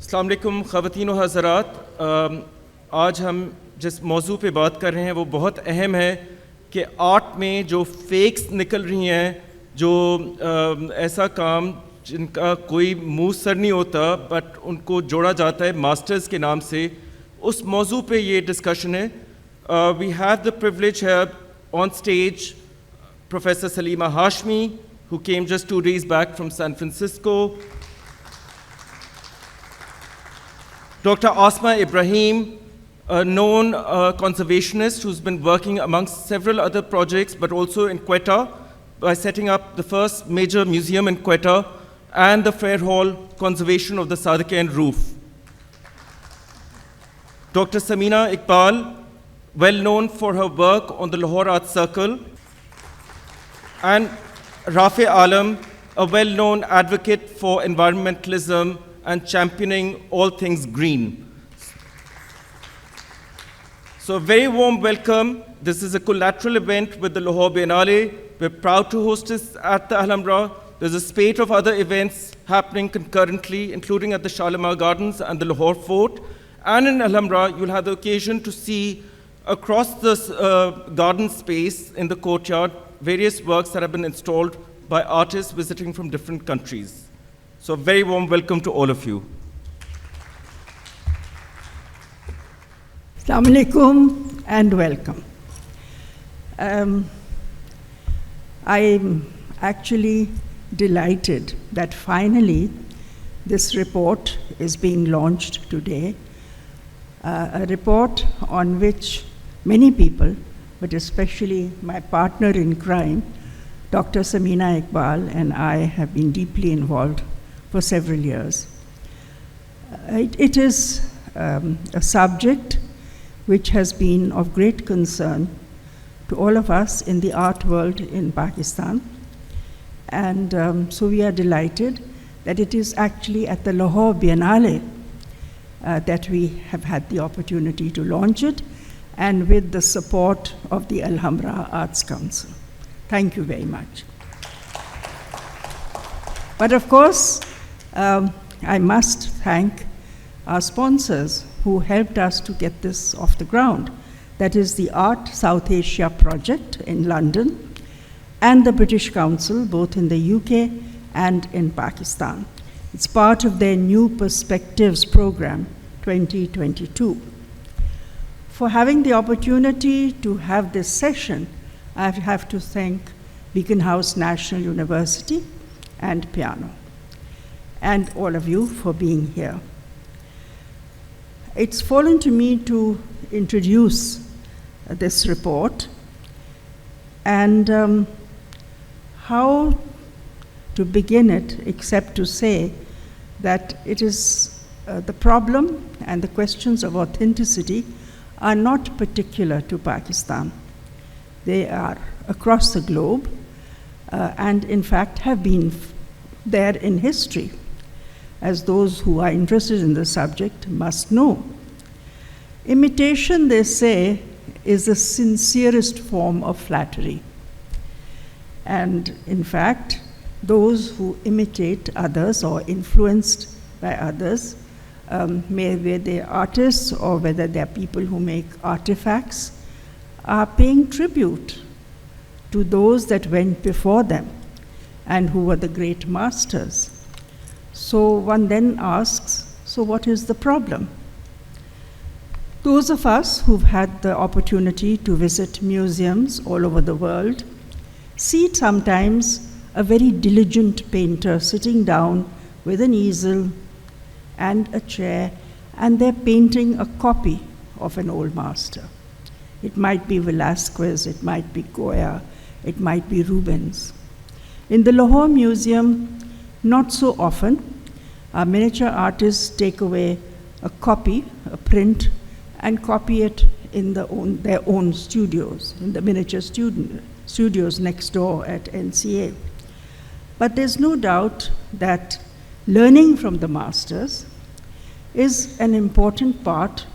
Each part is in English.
अस्सलाम वालेकुम ख़वातीन व हज़रात, आज हम जिस मौजू पे बात कर रहे हैं वो बहुत अहम है कि आर्ट में जो फेक्स निकल रही हैं, जो ऐसा काम जिनका कोई मुंह सर नहीं होता बट उनको जोड़ा जाता है मास्टर्स के नाम से, उस मौजू पे ये डिस्कशन है. We have the privilege here on stage Professor Salima Hashmi, who came just 2 days back from San Francisco. Dr. Asma Ibrahim, a known conservationist who's been working amongst several other projects, but also in Quetta, by setting up the first major museum in Quetta and the Fair Hall conservation of the Sadiqian roof. Dr. Samina Iqbal, well known for her work on the Lahore Art Circle, and Rafay Alam, a well-known advocate for environmentalism and championing all things green. So a very warm welcome. This is a collateral event with the Lahore Biennale. We're proud to host this at the Alhambra. There's a spate of other events happening concurrently, including at the Shalimar Gardens and the Lahore Fort. And in Alhambra, you'll have the occasion to see across this garden space in the courtyard various works that have been installed by artists visiting from different countries. So a very warm welcome to all of you. Assalamu alaikum and welcome. I'm actually delighted that finally this report is being launched today, a report on which many people, but especially my partner in crime, Dr. Samina Iqbal, and I have been deeply involved for several years. It is a subject which has been of great concern to all of us in the art world in Pakistan. And so we are delighted that it is actually at the Lahore Biennale that we have had the opportunity to launch it, and with the support of the Alhambra Arts Council. Thank you very much. But of course, I must thank our sponsors who helped us to get this off the ground. That is the Art South Asia Project in London and the British Council, both in the UK and in Pakistan. It's part of their New Perspectives program 2022. For having the opportunity to have this session, I have to thank Beacon House National University and Piano, and all of you for being here. It's fallen to me to introduce this report and how to begin it except to say that it is the problem and the questions of authenticity are not particular to Pakistan. They are across the globe and in fact have been there in history, as those who are interested in the subject must know. Imitation, they say, is the sincerest form of flattery. And in fact, those who imitate others or influenced by others, whether they're artists or whether they're people who make artifacts, are paying tribute to those that went before them and who were the great masters. So one then asks, so what is the problem? Those of us who've had the opportunity to visit museums all over the world see sometimes a very diligent painter sitting down with an easel and a chair, and they're painting a copy of an old master. It might be Velázquez, it might be Goya, it might be Rubens. In the Lahore Museum, not so often, our miniature artists take away a copy, a print, and copy it in their own studios, in the miniature studios next door at NCA. But there's no doubt that learning from the masters is an important part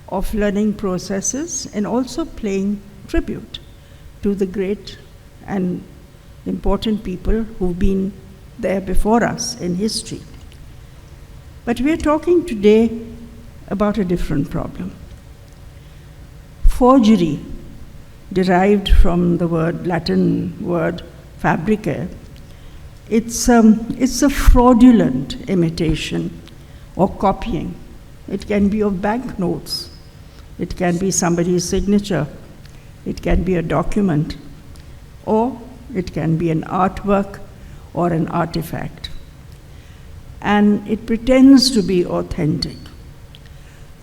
of learning processes and also paying tribute to the great and important people who've been there before us in history. But we're talking today about a different problem. Forgery, derived from the Latin word fabricare, it's a fraudulent imitation or copying. It can be of banknotes. It can be somebody's signature. It can be a document. Or it can be an artwork or an artifact. And it pretends to be authentic.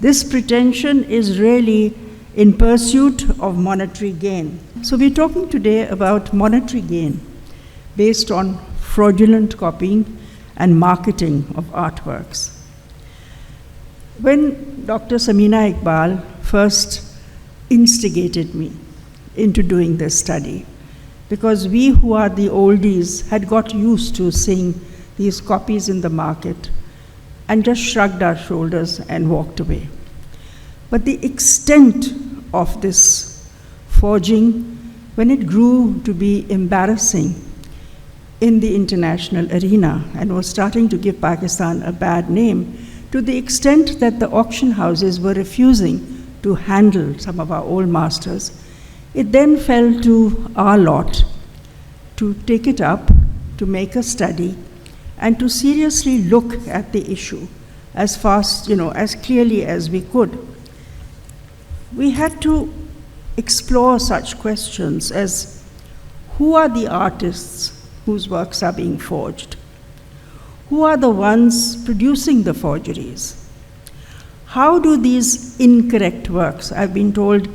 This pretension is really in pursuit of monetary gain. So we're talking today about monetary gain based on fraudulent copying and marketing of artworks. When Dr. Samina Iqbal first instigated me into doing this study, because we who are the oldies had got used to seeing these copies in the market and just shrugged our shoulders and walked away. But the extent of this forging, when it grew to be embarrassing in the international arena and was starting to give Pakistan a bad name, to the extent that the auction houses were refusing to handle some of our old masters, it then fell to our lot to take it up, to make a study, and to seriously look at the issue as fast, as clearly as we could. We had to explore such questions as, who are the artists whose works are being forged? Who are the ones producing the forgeries? How do these incorrect works, I've been told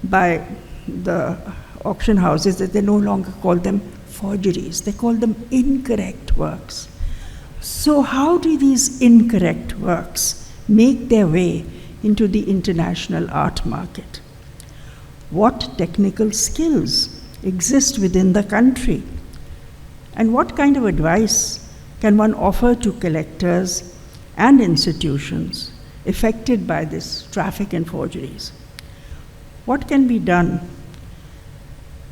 by the auction houses that they no longer call them forgeries, they call them incorrect works. So how do these incorrect works make their way into the international art market? What technical skills exist within the country? And what kind of advice can one offer to collectors and institutions affected by this traffic in forgeries? What can be done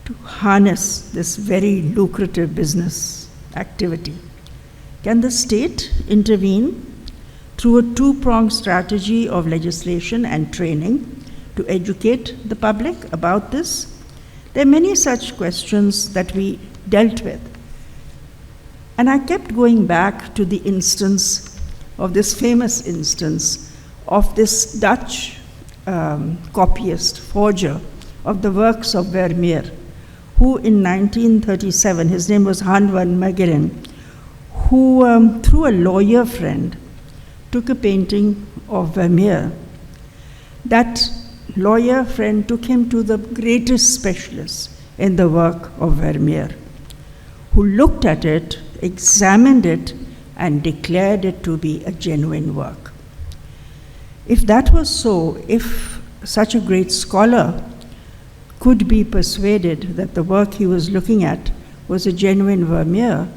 to harness this very lucrative business activity? Can the state intervene through a two-pronged strategy of legislation and training to educate the public about this? There are many such questions that we dealt with. And I kept going back to the instance of this famous instance of this Dutch copyist, forger of the works of Vermeer, who in 1937, his name was Han van Meegeren, who through a lawyer friend took a painting of Vermeer. That lawyer friend took him to the greatest specialist in the work of Vermeer, who looked at it, examined it, and declared it to be a genuine work. If that was so, if such a great scholar could be persuaded that the work he was looking at was a genuine Vermeer,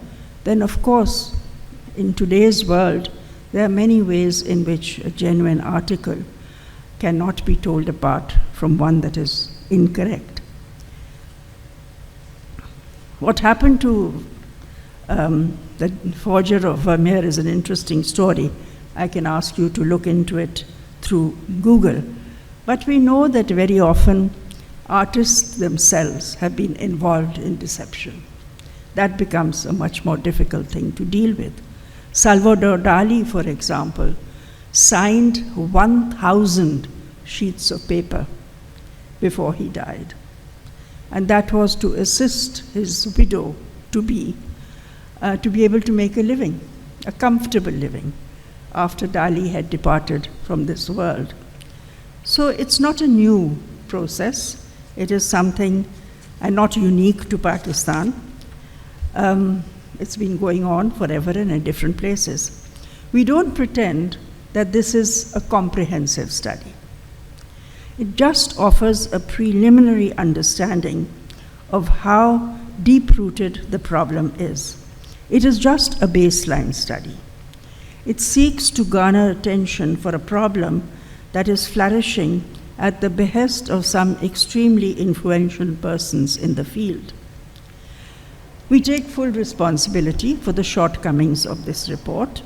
then of course, in today's world, there are many ways in which a genuine article cannot be told apart from one that is incorrect. What happened to the forger of Vermeer is an interesting story. I can ask you to look into it through Google. But we know that very often artists themselves have been involved in deception. That becomes a much more difficult thing to deal with. Salvador Dali, for example, signed 1,000 sheets of paper before he died. And that was to assist his widow to be able to make a living, a comfortable living, after Dali had departed from this world. So it's not a new process. It is something and not unique to Pakistan. It's been going on forever and in different places. We don't pretend that this is a comprehensive study. It just offers a preliminary understanding of how deep-rooted the problem is. It is just a baseline study. It seeks to garner attention for a problem that is flourishing at the behest of some extremely influential persons in the field. We take full responsibility for the shortcomings of this report.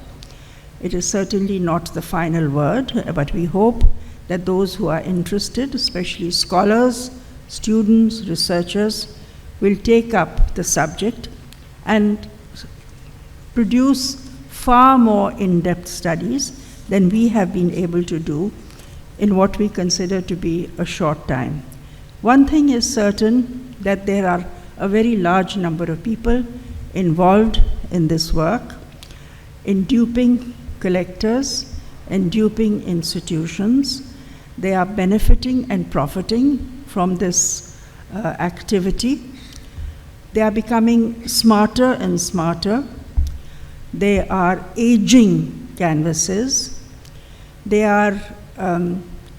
It is certainly not the final word, but we hope that those who are interested, especially scholars, students, researchers, will take up the subject and produce far more in-depth studies than we have been able to do in what we consider to be a short time. One thing is certain, that there are a very large number of people involved in this work, in duping collectors and duping institutions. They are benefiting and profiting from this activity. They are becoming smarter and smarter. They are aging canvases. They are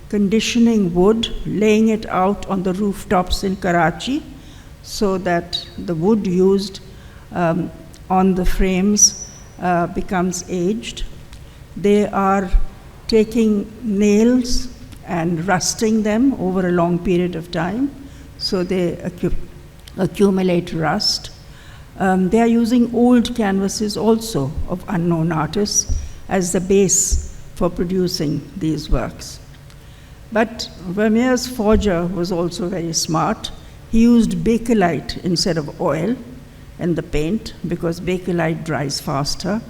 conditioning wood, laying it out on the rooftops in Karachi so that the wood used on the frames becomes aged. They are taking nails and rusting them over a long period of time, so they accumulate rust. They are using old canvases also of unknown artists as the base for producing these works. But Vermeer's forger was also very smart. He used bakelite instead of oil in the paint because bakelite dries faster,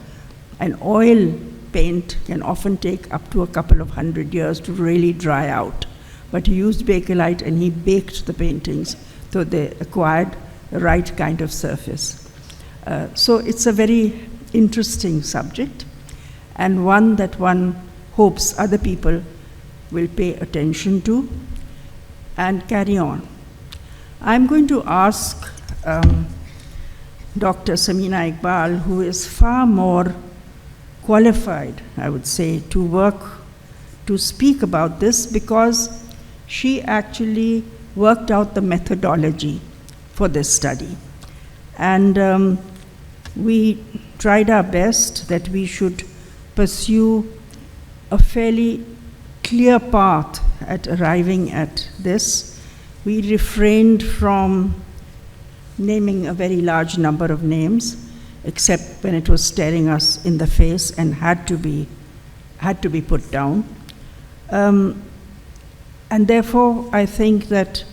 and oil paint can often take up to a couple of 100 years to really dry out. But he used bakelite and he baked the paintings so they acquired the right kind of surface. So it's a very interesting subject, and one that one hopes other people will pay attention to and carry on. I'm going to ask Dr. Samina Iqbal, who is far more qualified, I would say, to speak about this, because she actually worked out the methodology for this study. And we tried our best that we should pursue a fairly clear path at arriving at this. We refrained from naming a very large number of names, except when it was staring us in the face and had to be put down. And therefore, I think that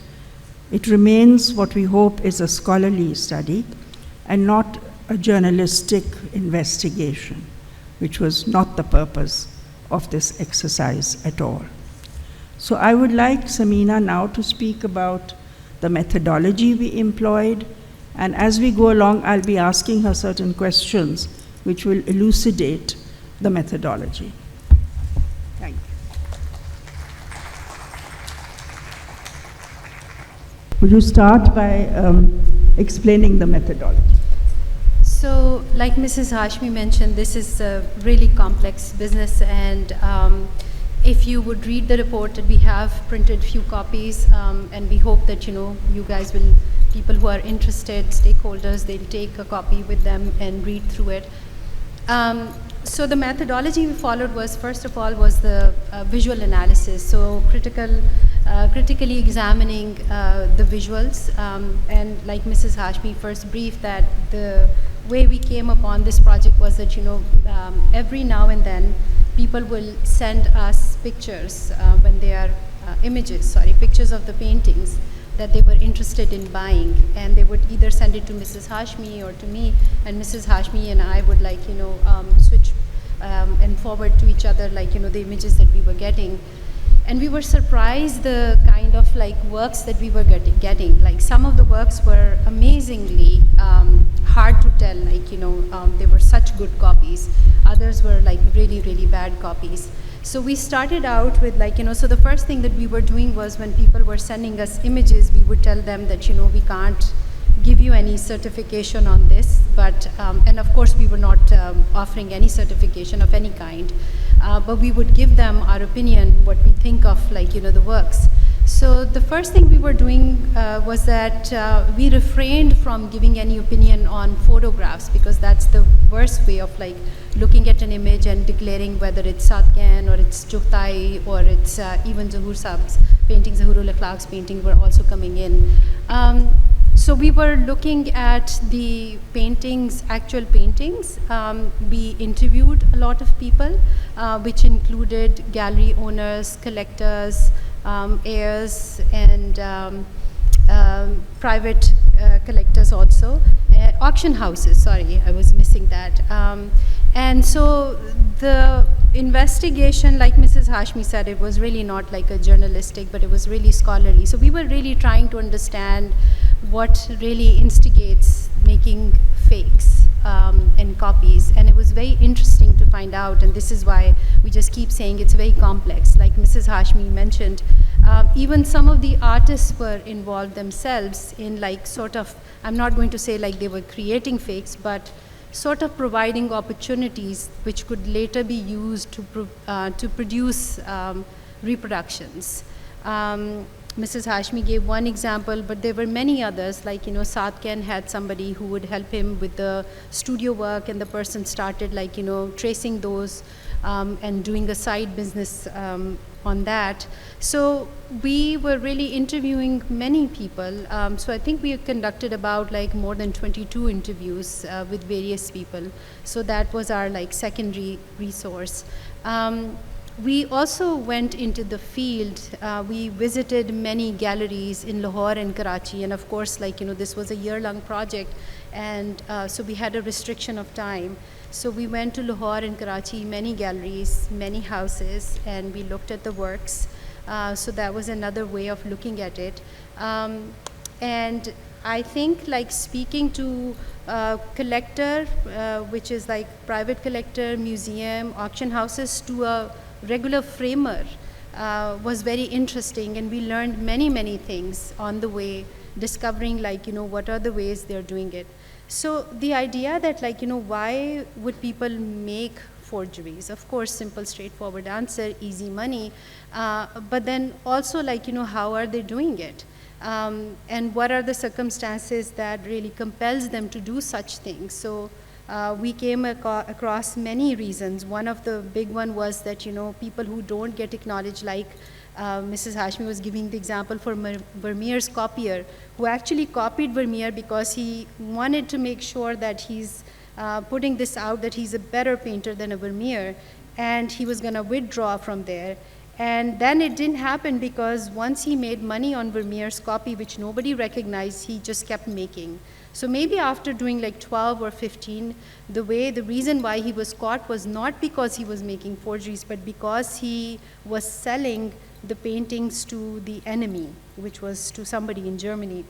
it remains what we hope is a scholarly study and not a journalistic investigation, which was not the purpose of this exercise at all. So I would like Samina now to speak about the methodology we employed, and as we go along, I'll be asking her certain questions which will elucidate the methodology. Thank you. Would you start by explaining the methodology? So, like Mrs. Hashmi mentioned, this is a really complex business, and if you would read the report, that we have printed few copies, and we hope that you guys will, people who are interested, stakeholders, they'll take a copy with them and read through it. So the methodology we followed was, first of all, was the visual analysis. So critically examining the visuals, and like Mrs. Hashmi first briefed, that the way we came upon this project was that every now and then people will send us pictures when they are pictures of the paintings that they were interested in buying, and they would either send it to Mrs. Hashmi or to me, and Mrs. Hashmi and I would switch and forward to each other the images that we were getting. And we were surprised the kind of works that we were getting. Like some of the works were amazingly hard to tell, they were such good copies. Others were really, really bad copies. So we started out with so the first thing that we were doing was, when people were sending us images, we would tell them that we can't give you any certification on this, but and of course we were not offering any certification of any kind, but we would give them our opinion, what we think of the works. So the first thing we were doing was that we refrained from giving any opinion on photographs, because that's the worst way of looking at an image and declaring whether it's Satyan or it's Chuktai or it's even Zahur Saab's painting, Zahurul Akhlaq's painting were also coming in. So we were looking at the paintings, actual paintings. We interviewed a lot of people, which included gallery owners, collectors, heirs, and private collectors also. Auction houses, sorry, I was missing that. And so the investigation, like Mrs. Hashmi said, it was really not like a journalistic, but it was really scholarly. So we were really trying to understand what really instigates making fakes and copies. And it was very interesting to find out, and this is why we just keep saying it's very complex. Like Mrs. Hashmi mentioned, even some of the artists were involved themselves in like sort of, I'm not going to say like they were creating fakes, but sort of providing opportunities which could later be used to produce reproductions. Mrs. Hashmi gave one example, but there were many others, like, Sadkan had somebody who would help him with the studio work, and the person started like, tracing those and doing a side business on that. So we were really interviewing many people. So I think we conducted about like more than 22 interviews with various people. So that was our like secondary resource. We also went into the field. We visited many galleries in Lahore and Karachi, and of course, like, this was a year-long project, and so we had a restriction of time. So we went to Lahore and Karachi, many galleries, many houses, and we looked at the works. So that was another way of looking at it. And I think, like, speaking to collector, which is like private collector, museum, auction houses, to a regular framer was very interesting, and we learned many, many things on the way, discovering like, what are the ways they're doing it. So the idea that like, why would people make forgeries? Of course, simple, straightforward answer, easy money, but then also like, how are they doing it? And what are the circumstances that really compels them to do such things? So we came across many reasons. One of the big one was that, people who don't get acknowledged, like Mrs. Hashmi was giving the example for Vermeer's copier, who actually copied Vermeer because he wanted to make sure that he's putting this out, that he's a better painter than a Vermeer, and he was going to withdraw from there. And then it didn't happen, because once he made money on Vermeer's copy, which nobody recognized, he just kept making. So maybe after doing like 12 or 15, the reason why he was caught was not because he was making forgeries, but because he was selling the paintings to the enemy, which was to somebody in Germany.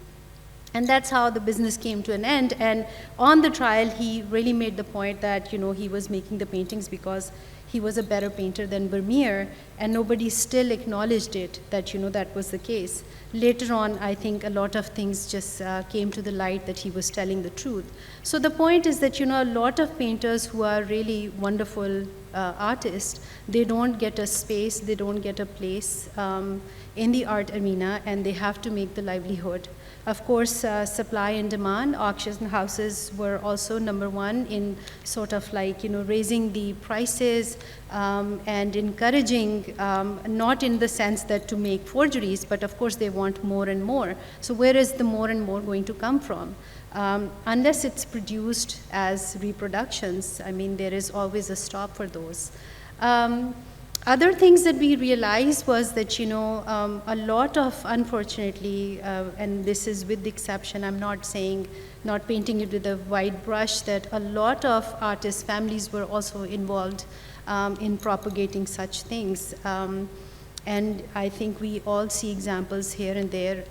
And that's how the business came to an end. And on the trial, he really made the point that, he was making the paintings because he was a better painter than Vermeer, and nobody still acknowledged it, that, that was the case. Later on, I think a lot of things just came to the light that he was telling the truth. So the point is that, a lot of painters who are really wonderful artists, they don't get a space, they don't get a place in the art arena, and they have to make the livelihood. Of course, supply and demand, auction houses were also number one in sort of like, raising the prices and encouraging, not in the sense that to make forgeries, but of course they want more and more. So where is the more and more going to come from? Unless it's produced as reproductions, I mean, there is always a stop for those. Other things that we realized was that, a lot of, unfortunately, and this is with the exception, I'm not saying, not painting it with a wide brush, that a lot of artists' families were also involved in propagating such things. And I think we all see examples here and there.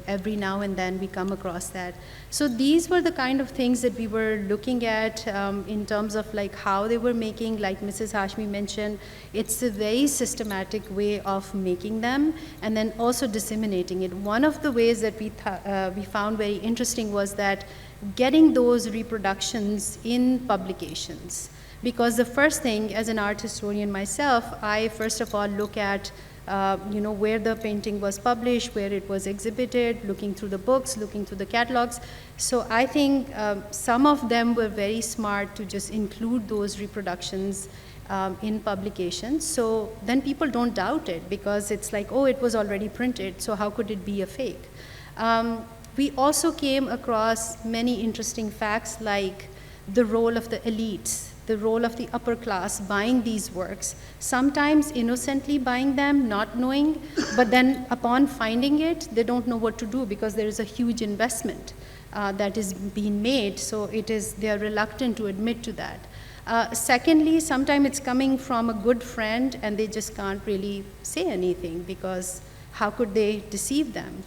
Every now and then we come across that. So these were the kind of things that we were looking at in terms of like how they were making, like Mrs. Hashmi mentioned, it's a very systematic way of making them and then also disseminating it. One of the ways that we found very interesting was that getting those reproductions in publications. Because the first thing, as an art historian myself, I first of all look at where the painting was published, where it was exhibited, looking through the books, looking through the catalogs. So I think some of them were very smart to just include those reproductions in publications. So then people don't doubt it, because it's like, oh, it was already printed, so how could it be a fake? We also came across many interesting facts like the role of the elites, the role of the upper class buying these works, sometimes innocently buying them, not knowing, but then upon finding it, they don't know what to do because there is a huge investment that is being made, so they are reluctant to admit to that. Secondly, sometimes it's coming from a good friend and they just can't really say anything because how could they deceive them?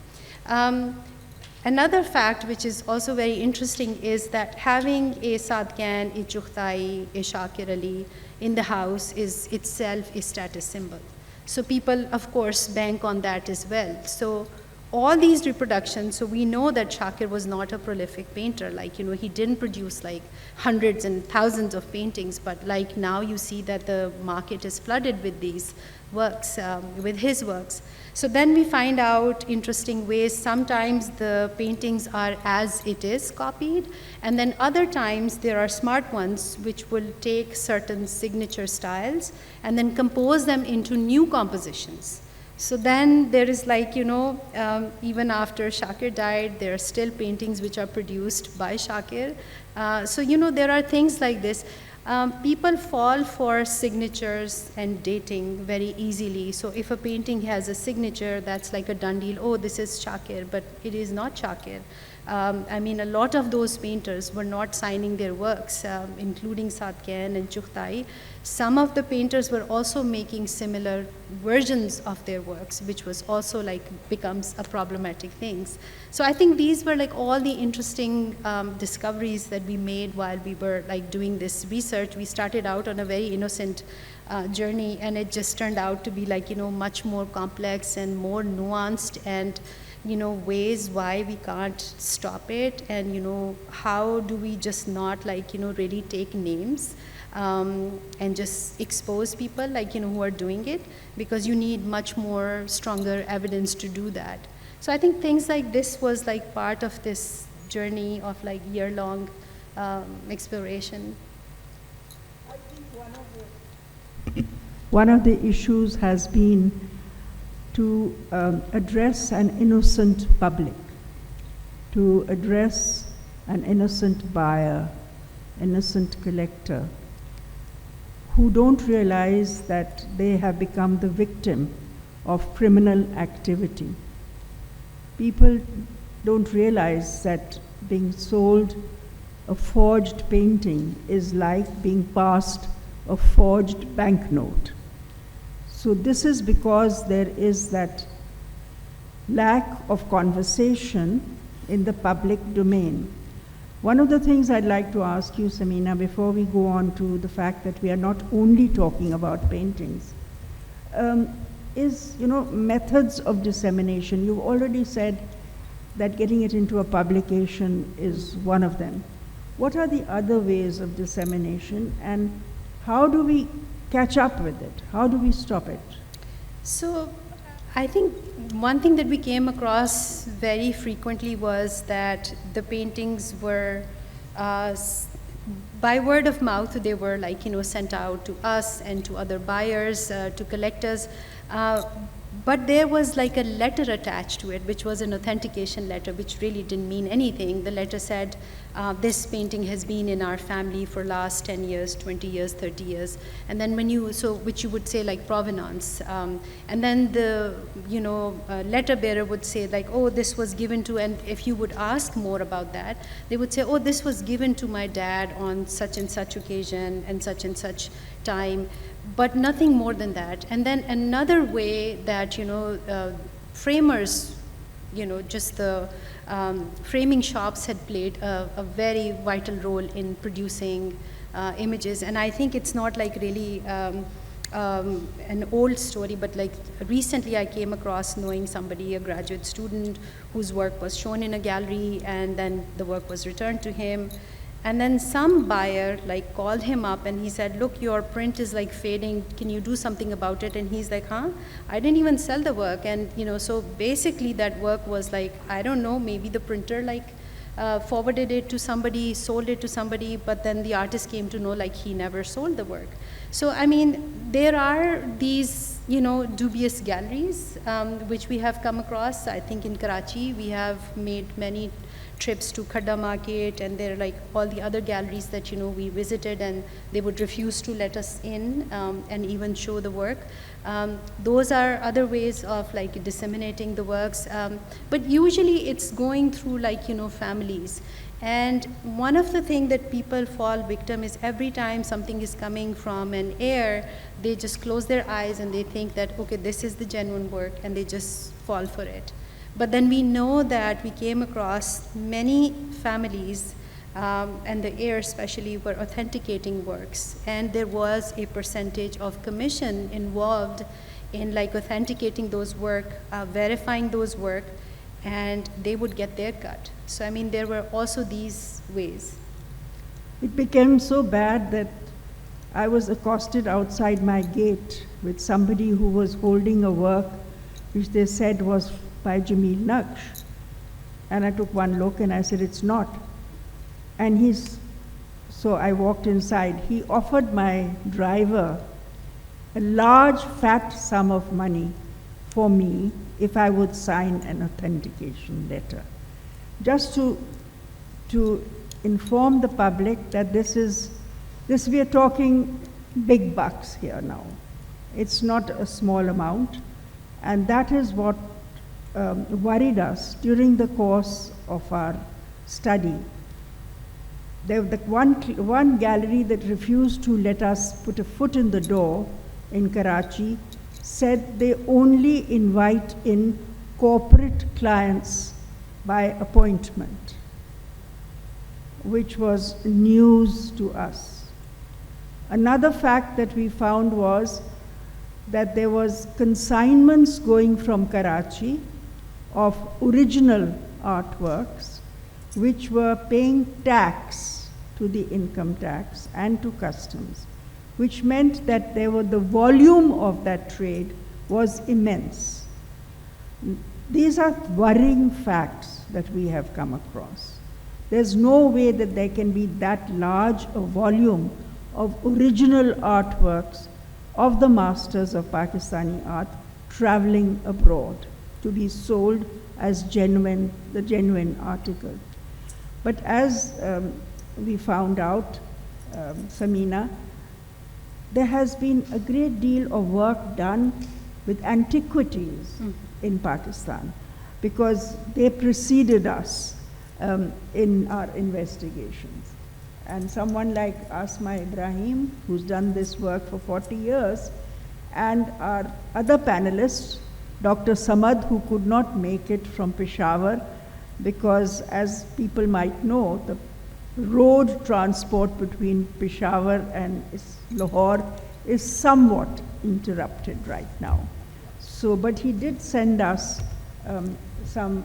Another fact which is also very interesting is that having a Sadkan, a Chughtai, a Shakir Ali in the house is itself a status symbol. So people, of course, bank on that as well. So all these reproductions, so we know that Shakir was not a prolific painter. Like, he didn't produce like hundreds and thousands of paintings, but like now you see that the market is flooded with these works, with his works. So then we find out interesting ways. Sometimes the paintings are as it is copied, and then other times there are smart ones which will take certain signature styles and then compose them into new compositions. So then there is like, even after Shakir died, there are still paintings which are produced by Shakir. So, there are things like this. People fall for signatures and dating very easily. So if a painting has a signature, that's like a done deal. Oh, this is Shakir, but it is not Shakir. I mean, a lot of those painters were not signing their works, including Sadkan and Chughtai. Some of the painters were also making similar versions of their works, which was also like becomes a problematic thing. So I think these were like all the interesting discoveries that we made while we were like doing this research. We started out on a very innocent journey, and it just turned out to be like, much more complex and more nuanced, and ways why we can't stop it, and how do we just not like really take names and just expose people like who are doing it, because you need much more stronger evidence to do that. So I think things like this was like part of this journey of like year-long exploration. I think one of the issues has been to address an innocent public, to address an innocent buyer, innocent collector, who don't realize that they have become the victim of criminal activity. People don't realize that being sold a forged painting is like being passed a forged banknote. So this is because there is that lack of conversation in the public domain. One of the things I'd like to ask you, Samina, before we go on to the fact that we are not only talking about paintings, is methods of dissemination. You've already said that getting it into a publication is one of them. What are the other ways of dissemination, and how do we catch up with it? How do we stop it? So I think one thing that we came across very frequently was that the paintings were, by word of mouth, they were like, sent out to us and to other buyers, to collectors. But there was like a letter attached to it, which was an authentication letter, which really didn't mean anything. The letter said, this painting has been in our family for last 10 years, 20 years, 30 years. And then which you would say like provenance. And then the, letter bearer would say like, oh, this was given to, and if you would ask more about that, they would say, oh, this was given to my dad on such and such occasion and such time. But nothing more than that. And then another way that, framers, just the framing shops had played a very vital role in producing images. And I think it's not like really an old story, but like recently I came across knowing somebody, a graduate student, whose work was shown in a gallery, and then the work was returned to him. And then some buyer like called him up and he said, look, your print is like fading, can you do something about it? And he's like, huh? I didn't even sell the work. And so basically that work was like, I don't know, maybe the printer like forwarded it to somebody, sold it to somebody, but then the artist came to know like he never sold the work. So I mean, there are these, you know, dubious galleries which we have come across. I think in Karachi we have made many trips to Khadda Market, and there are like all the other galleries that, you know, we visited, and they would refuse to let us in and even show the work. Those are other ways of like disseminating the works, but usually it's going through like, you know, families. And one of the things that people fall victim is every time something is coming from an heir, they just close their eyes and they think that, okay, this is the genuine work, and they just fall for it. But then we know that we came across many families, and the heirs especially were authenticating works, and there was a percentage of commission involved in like authenticating those work, verifying those work, and they would get their cut. So I mean, there were also these ways. It became so bad that I was accosted outside my gate with somebody who was holding a work which they said was by Jamil Naqsh. And I took one look and I said, it's not. And so I walked inside. He offered my driver a large fat sum of money for me if I would sign an authentication letter. Just to inform the public that we are talking big bucks here now. It's not a small amount. And that is what worried us during the course of our study. There was one gallery that refused to let us put a foot in the door in Karachi, said they only invite in corporate clients by appointment, which was news to us. Another fact that we found was that there was consignments going from Karachi of original artworks which were paying tax to the income tax and to customs, which meant that the volume of that trade was immense. These are worrying facts that we have come across. There's no way that there can be that large a volume of original artworks of the masters of Pakistani art traveling abroad to be sold as the genuine article. But as we found out, Samina, there has been a great deal of work done with antiquities in Pakistan, because they preceded us in our investigations. And someone like Asma Ibrahim, who's done this work for 40 years, and our other panelists, Dr. Samad, who could not make it from Peshawar, because as people might know, the road transport between Peshawar and Lahore is somewhat interrupted right now. So, but he did send us some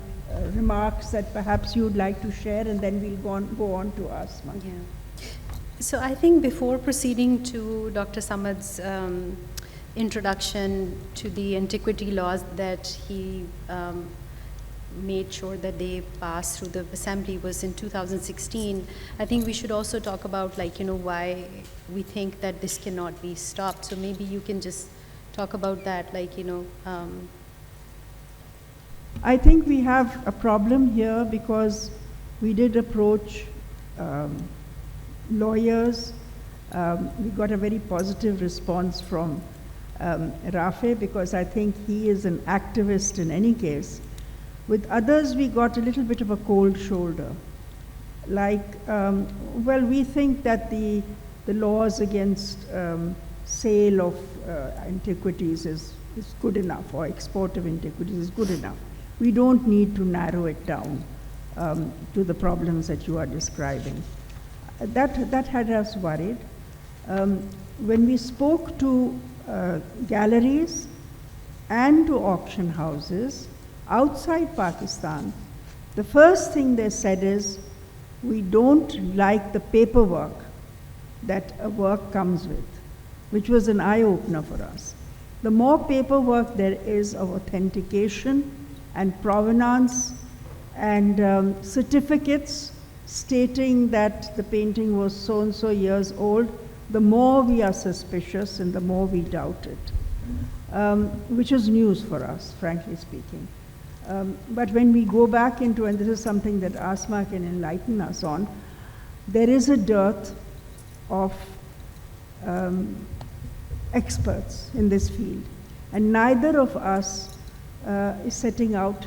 remarks that perhaps you would like to share, and then we'll go on to Asma. Yeah. So I think before proceeding to Dr. Samad's introduction to the antiquity laws that he made sure that they passed through the assembly was in 2016, I think we should also talk about, like, you know, why we think that this cannot be stopped. So maybe you can just talk about that, like, you know. I think we have a problem here because we did approach lawyers. We got a very positive response from Rafay, because I think he is an activist in any case. With others, we got a little bit of a cold shoulder. Like, well, we think that the laws against sale of antiquities is good enough, or export of antiquities is good enough. We don't need to narrow it down to the problems that you are describing. That had us worried. When we spoke to galleries and to auction houses outside Pakistan, the first thing they said is, we don't like the paperwork that a work comes with, which was an eye-opener for us. The more paperwork there is of authentication and provenance and certificates stating that the painting was so-and-so years old, the more we are suspicious and the more we doubt it, which is news for us, frankly speaking. But when we go back into, and this is something that Asma can enlighten us on, there is a dearth of experts in this field, and neither of us is setting out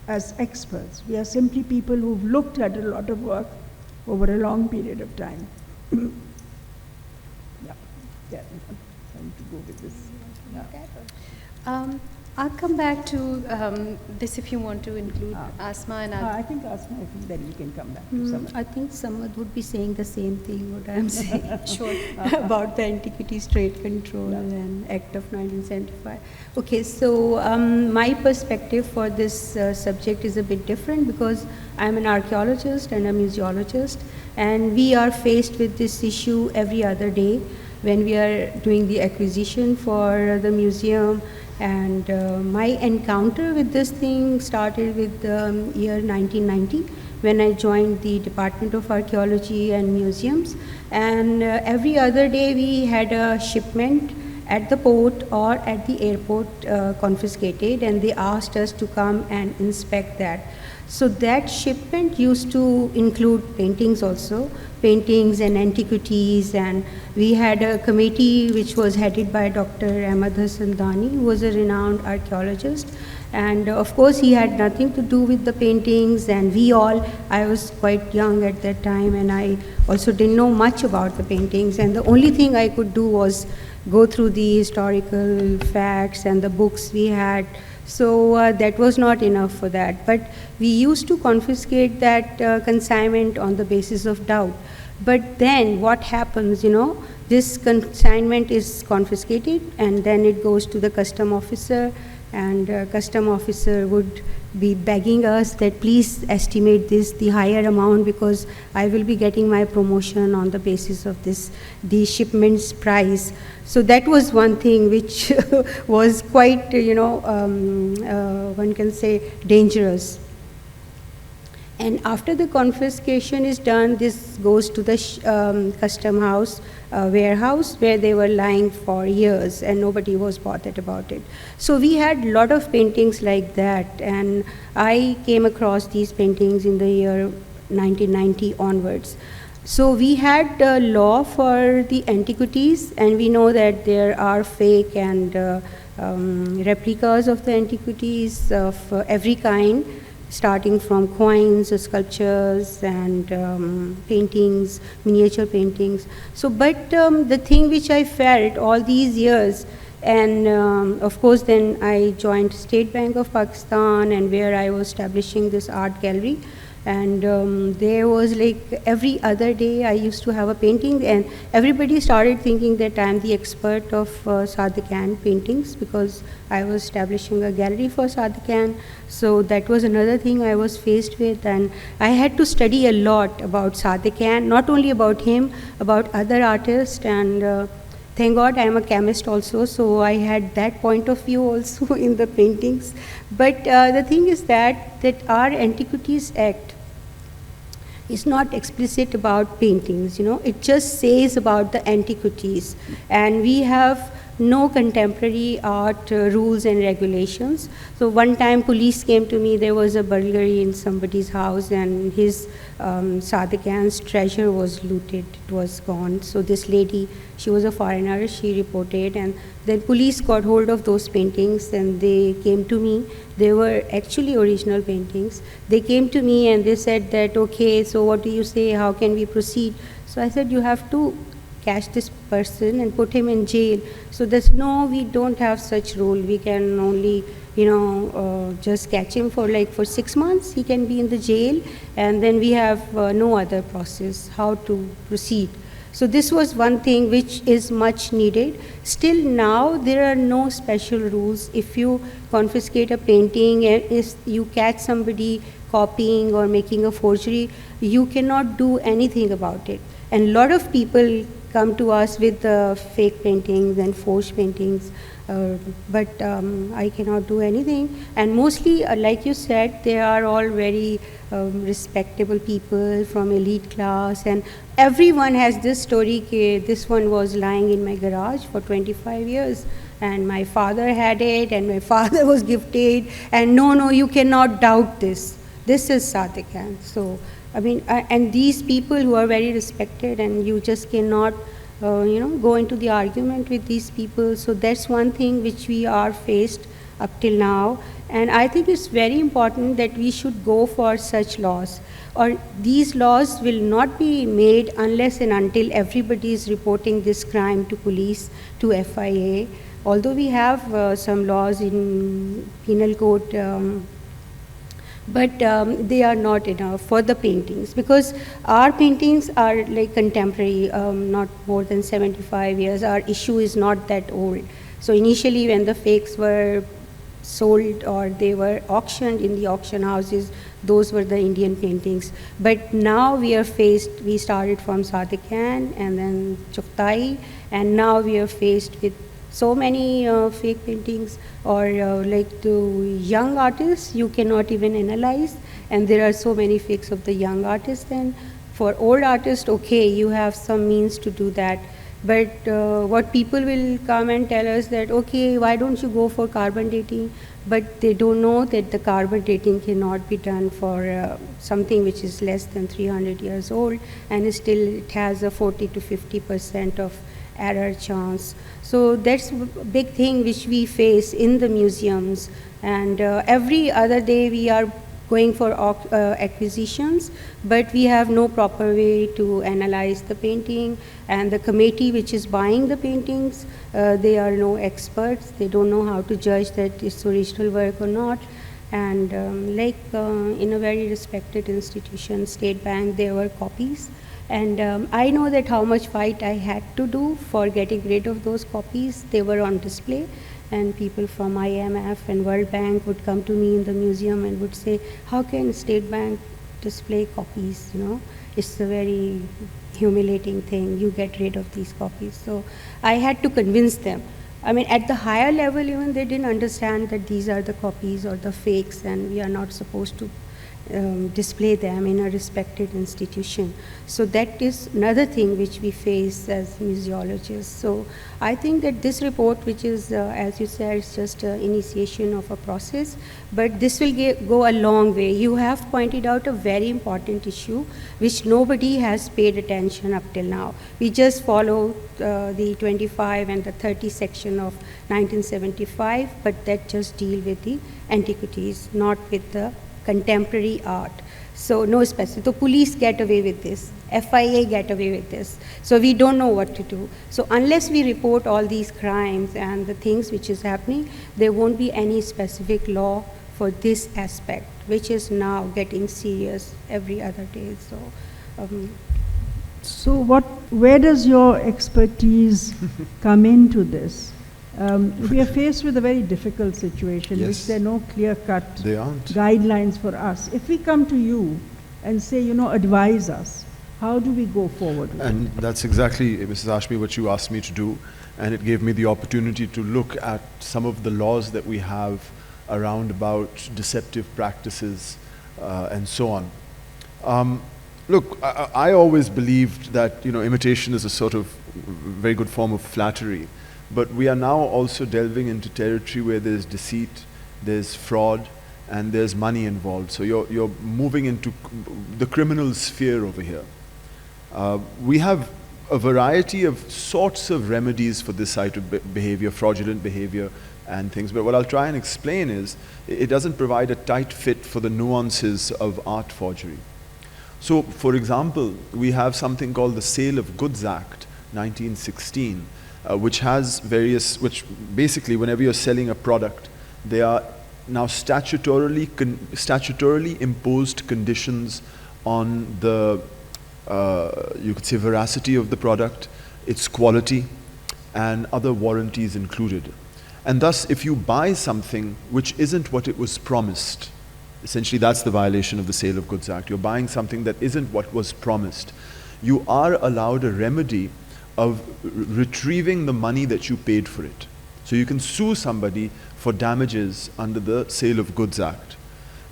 as experts. We are simply people who've looked at a lot of work over a long period of time. Yeah, I'm trying to go with this. Yeah. I'll come back to this if you want to include Asma and I think Asma, I think then we can come back to Samad. I think Samad would be saying the same thing what I'm saying. Sure. About the Antiquities Trade Control and Act of 1975. Okay, so my perspective for this subject is a bit different because I'm an archaeologist and a museologist, and we are faced with this issue every other day when we are doing the acquisition for the museum. And my encounter with this thing started with the year 1990 when I joined the Department of Archaeology and Museums. And every other day we had a shipment at the port or at the airport confiscated, and they asked us to come and inspect that. So that shipment used to include paintings also, paintings and antiquities, and we had a committee which was headed by Dr. Ahmad Rafay, who was a renowned archaeologist. And of course he had nothing to do with the paintings, and I was quite young at that time, and I also didn't know much about the paintings, and the only thing I could do was go through the historical facts and the books we had. So that was not enough for that. But we used to confiscate that consignment on the basis of doubt. But then what happens, this consignment is confiscated and then it goes to the custom officer, and custom officer would be begging us that please estimate the higher amount because I will be getting my promotion on the basis of the shipment's price. So that was one thing which was quite, one can say dangerous. And after the confiscation is done, this goes to the custom house warehouse where they were lying for years and nobody was bothered about it. So we had a lot of paintings like that, and I came across these paintings in the year 1990 onwards. So we had a law for the antiquities, and we know that there are fake and replicas of the antiquities of every kind, starting from coins, sculptures, and paintings, miniature paintings. So, but the thing which I felt all these years, and of course then I joined State Bank of Pakistan, and where I was establishing this art gallery. And there was like every other day I used to have a painting, and everybody started thinking that I'm the expert of Sadikan paintings because I was establishing a gallery for Sadikan. So that was another thing I was faced with, and I had to study a lot about Sadikan, not only about him, about other artists, and thank God I am a chemist also, so I had that point of view also in the paintings. But the thing is that our Antiquities Act is not explicit about paintings, it just says about the antiquities. And we have no contemporary art rules and regulations. So one time police came to me, there was a burglary in somebody's house, and his Sadikan's treasure was looted, it was gone. So this lady, she was a foreigner, she reported, and then police got hold of those paintings and they came to me. They were actually original paintings. They came to me and they said that, okay, so what do you say, how can we proceed? So I said, you have to catch this person and put him in jail. So there's no, we don't have such rule. We can only, just catch him for 6 months. He can be in the jail, and then we have no other process how to proceed. So this was one thing which is much needed. Still now there are no special rules. If you confiscate a painting and if you catch somebody copying or making a forgery, you cannot do anything about it. And a lot of people come to us with fake paintings and forged paintings, but I cannot do anything. And mostly, like you said, they are all very respectable people from elite class, and everyone has this story. This one was lying in my garage for 25 years. And my father had it, and my father was gifted, and no, you cannot doubt this. This is Sadikan. So, I mean, and these people who are very respected, and you just cannot, go into the argument with these people. So that's one thing which we are faced up till now. And I think it's very important that we should go for such laws. Or these laws will not be made unless and until everybody is reporting this crime to police, to FIA. Although we have some laws in penal code, but they are not enough for the paintings, because our paintings are like contemporary, not more than 75 years. Our issue is not that old. So initially when the fakes were sold or they were auctioned in the auction houses, those were the Indian paintings. But now we started from Sadikan and then Chuktai, and now we are faced with so many fake paintings, or like to young artists, you cannot even analyze, and there are so many fakes of the young artists. Then for old artists, okay, you have some means to do that. But what people will come and tell us that, okay, why don't you go for carbon dating? But they don't know that the carbon dating cannot be done for something which is less than 300 years old, and still it has a 40 to 50% of error chance. So that's a big thing which we face in the museums. And every other day we are going for acquisitions, but we have no proper way to analyze the painting. And the committee which is buying the paintings, they are no experts. They don't know how to judge that it's original work or not. And in a very respected institution, State Bank, there were copies. And I know that how much fight I had to do for getting rid of those copies. They were on display, and people from IMF and World Bank would come to me in the museum and would say, how can State Bank display copies? It's a very humiliating thing. You get rid of these copies. So I had to convince them. I mean, at the higher level, even they didn't understand that these are the copies or the fakes, and we are not supposed to display them in a respected institution. So that is another thing which we face as museologists. So I think that this report, which is, as you said, it's just an initiation of a process, but this will go a long way. You have pointed out a very important issue which nobody has paid attention up till now. We just follow the 25 and the 30 section of 1975, but that just deal with the antiquities, not with the contemporary art. So no specific. So police get away with this. FIA get away with this. So we don't know what to do. So unless we report all these crimes and the things which is happening, there won't be any specific law for this aspect, which is now getting serious every other day. So where does your expertise come into this? We are faced with a very difficult situation, Yes. which there are no clear-cut They aren't. guidelines for us. If we come to you and say, advise us, how do we go forward with And that's exactly, Mrs. Ashmi, what you asked me to do. And it gave me the opportunity to look at some of the laws that we have around about deceptive practices and so on. Look, I always believed that, imitation is a sort of very good form of flattery. But we are now also delving into territory where there's deceit, there's fraud, and there's money involved. So you're moving into the criminal sphere over here. We have a variety of sorts of remedies for this type of behavior, fraudulent behavior and things. But what I'll try and explain is, it doesn't provide a tight fit for the nuances of art forgery. So, for example, we have something called the Sale of Goods Act, 1916, which which basically, whenever you're selling a product, they are now statutorily imposed conditions on the, you could say, veracity of the product, its quality, and other warranties included. And thus, if you buy something which isn't what it was promised, essentially that's the violation of the Sale of Goods Act. You're buying something that isn't what was promised. You are allowed a remedy of retrieving the money that you paid for it. So you can sue somebody for damages under the Sale of Goods Act.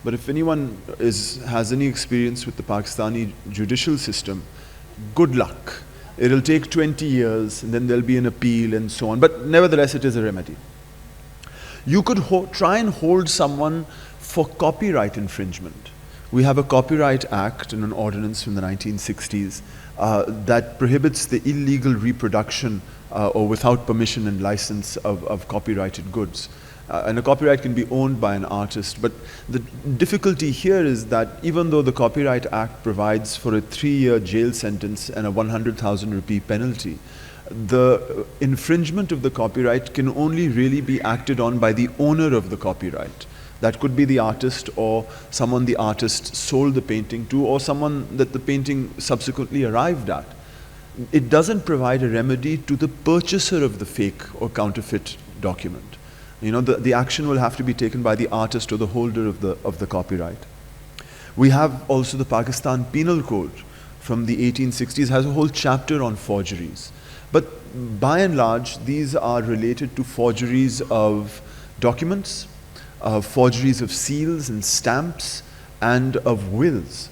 But if anyone has any experience with the Pakistani judicial system, good luck. It'll take 20 years, and then there'll be an appeal and so on. But nevertheless, it is a remedy. You could try and hold someone for copyright infringement. We have a Copyright Act and an ordinance from the 1960s that prohibits the illegal reproduction or without permission and license of copyrighted goods. And a copyright can be owned by an artist, but the difficulty here is that even though the Copyright Act provides for a 3-year jail sentence and a 100,000 rupee penalty, the infringement of the copyright can only really be acted on by the owner of the copyright. That could be the artist or someone the artist sold the painting to or someone that the painting subsequently arrived at. It doesn't provide a remedy to the purchaser of the fake or counterfeit document. You know, the action will have to be taken by the artist or the holder of the copyright. We have also the Pakistan Penal Code from the 1860s, has a whole chapter on forgeries. But by and large, these are related to forgeries of documents, forgeries of seals and stamps, and of wills.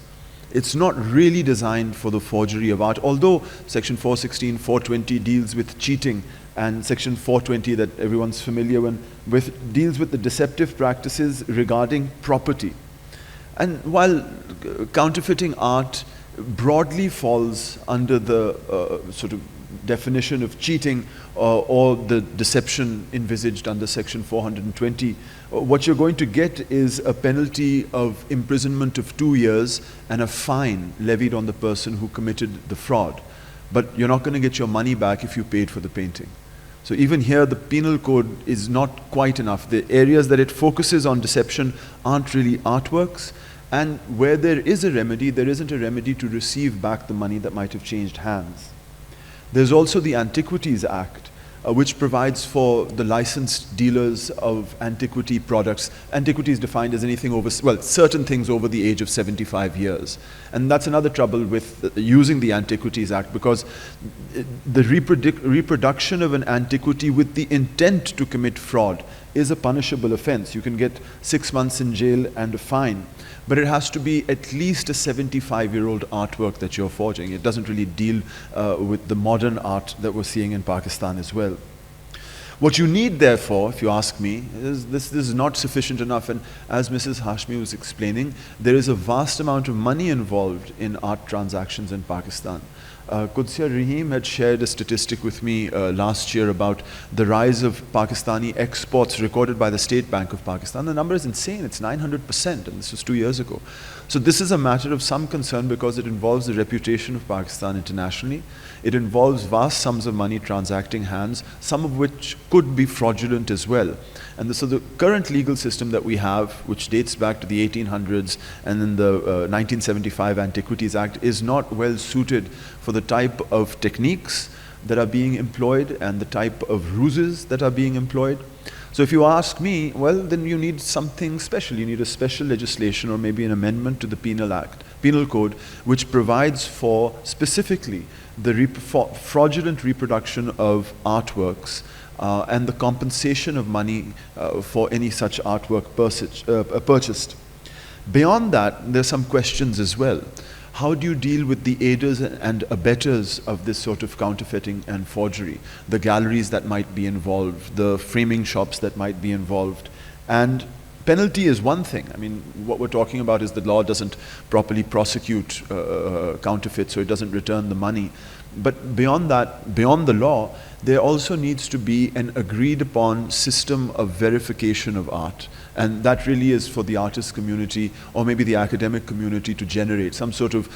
It's not really designed for the forgery of art, although Section 416, 420 deals with cheating, and Section 420 that everyone's familiar with deals with the deceptive practices regarding property. And while counterfeiting art broadly falls under the sort of definition of cheating or the deception envisaged under Section 420, what you're going to get is a penalty of imprisonment of 2 years and a fine levied on the person who committed the fraud. But you're not going to get your money back if you paid for the painting. So even here, the penal code is not quite enough. The areas that it focuses on deception aren't really artworks, and where there is a remedy, there isn't a remedy to receive back the money that might have changed hands. There's also the Antiquities Act, which provides for the licensed dealers of antiquity products. Antiquity is defined as anything over, well, certain things over the age of 75 years. And that's another trouble with using the Antiquities Act, because the reproduction of an antiquity with the intent to commit fraud is a punishable offense. You can get 6 months in jail and a fine. But it has to be at least a 75-year-old artwork that you're forging. It doesn't really deal with the modern art that we're seeing in Pakistan as well. What you need, therefore, if you ask me, is this is not sufficient enough. And as Mrs. Hashmi was explaining, there is a vast amount of money involved in art transactions in Pakistan. Qudsiya Rahim had shared a statistic with me last year about the rise of Pakistani exports recorded by the State Bank of Pakistan. The number is insane. It's 900%, and this was 2 years ago. So this is a matter of some concern because it involves the reputation of Pakistan internationally. It involves vast sums of money transacting hands, some of which could be fraudulent as well. And so the current legal system that we have, which dates back to the 1800s and then the 1975 Antiquities Act, is not well suited for the type of techniques that are being employed and the type of ruses that are being employed. So if you ask me, well, then you need something special. You need a special legislation or maybe an amendment to the Penal Code, which provides for specifically the fraudulent reproduction of artworks and the compensation of money for any such artwork purchased. Beyond that, there's some questions as well. How do you deal with the aiders and abettors of this sort of counterfeiting and forgery? The galleries that might be involved, the framing shops that might be involved. And penalty is one thing. I mean, what we're talking about is the law doesn't properly prosecute counterfeit, so it doesn't return the money. But beyond that, beyond the law, there also needs to be an agreed upon system of verification of art. And that really is for the artist community or maybe the academic community to generate some sort of,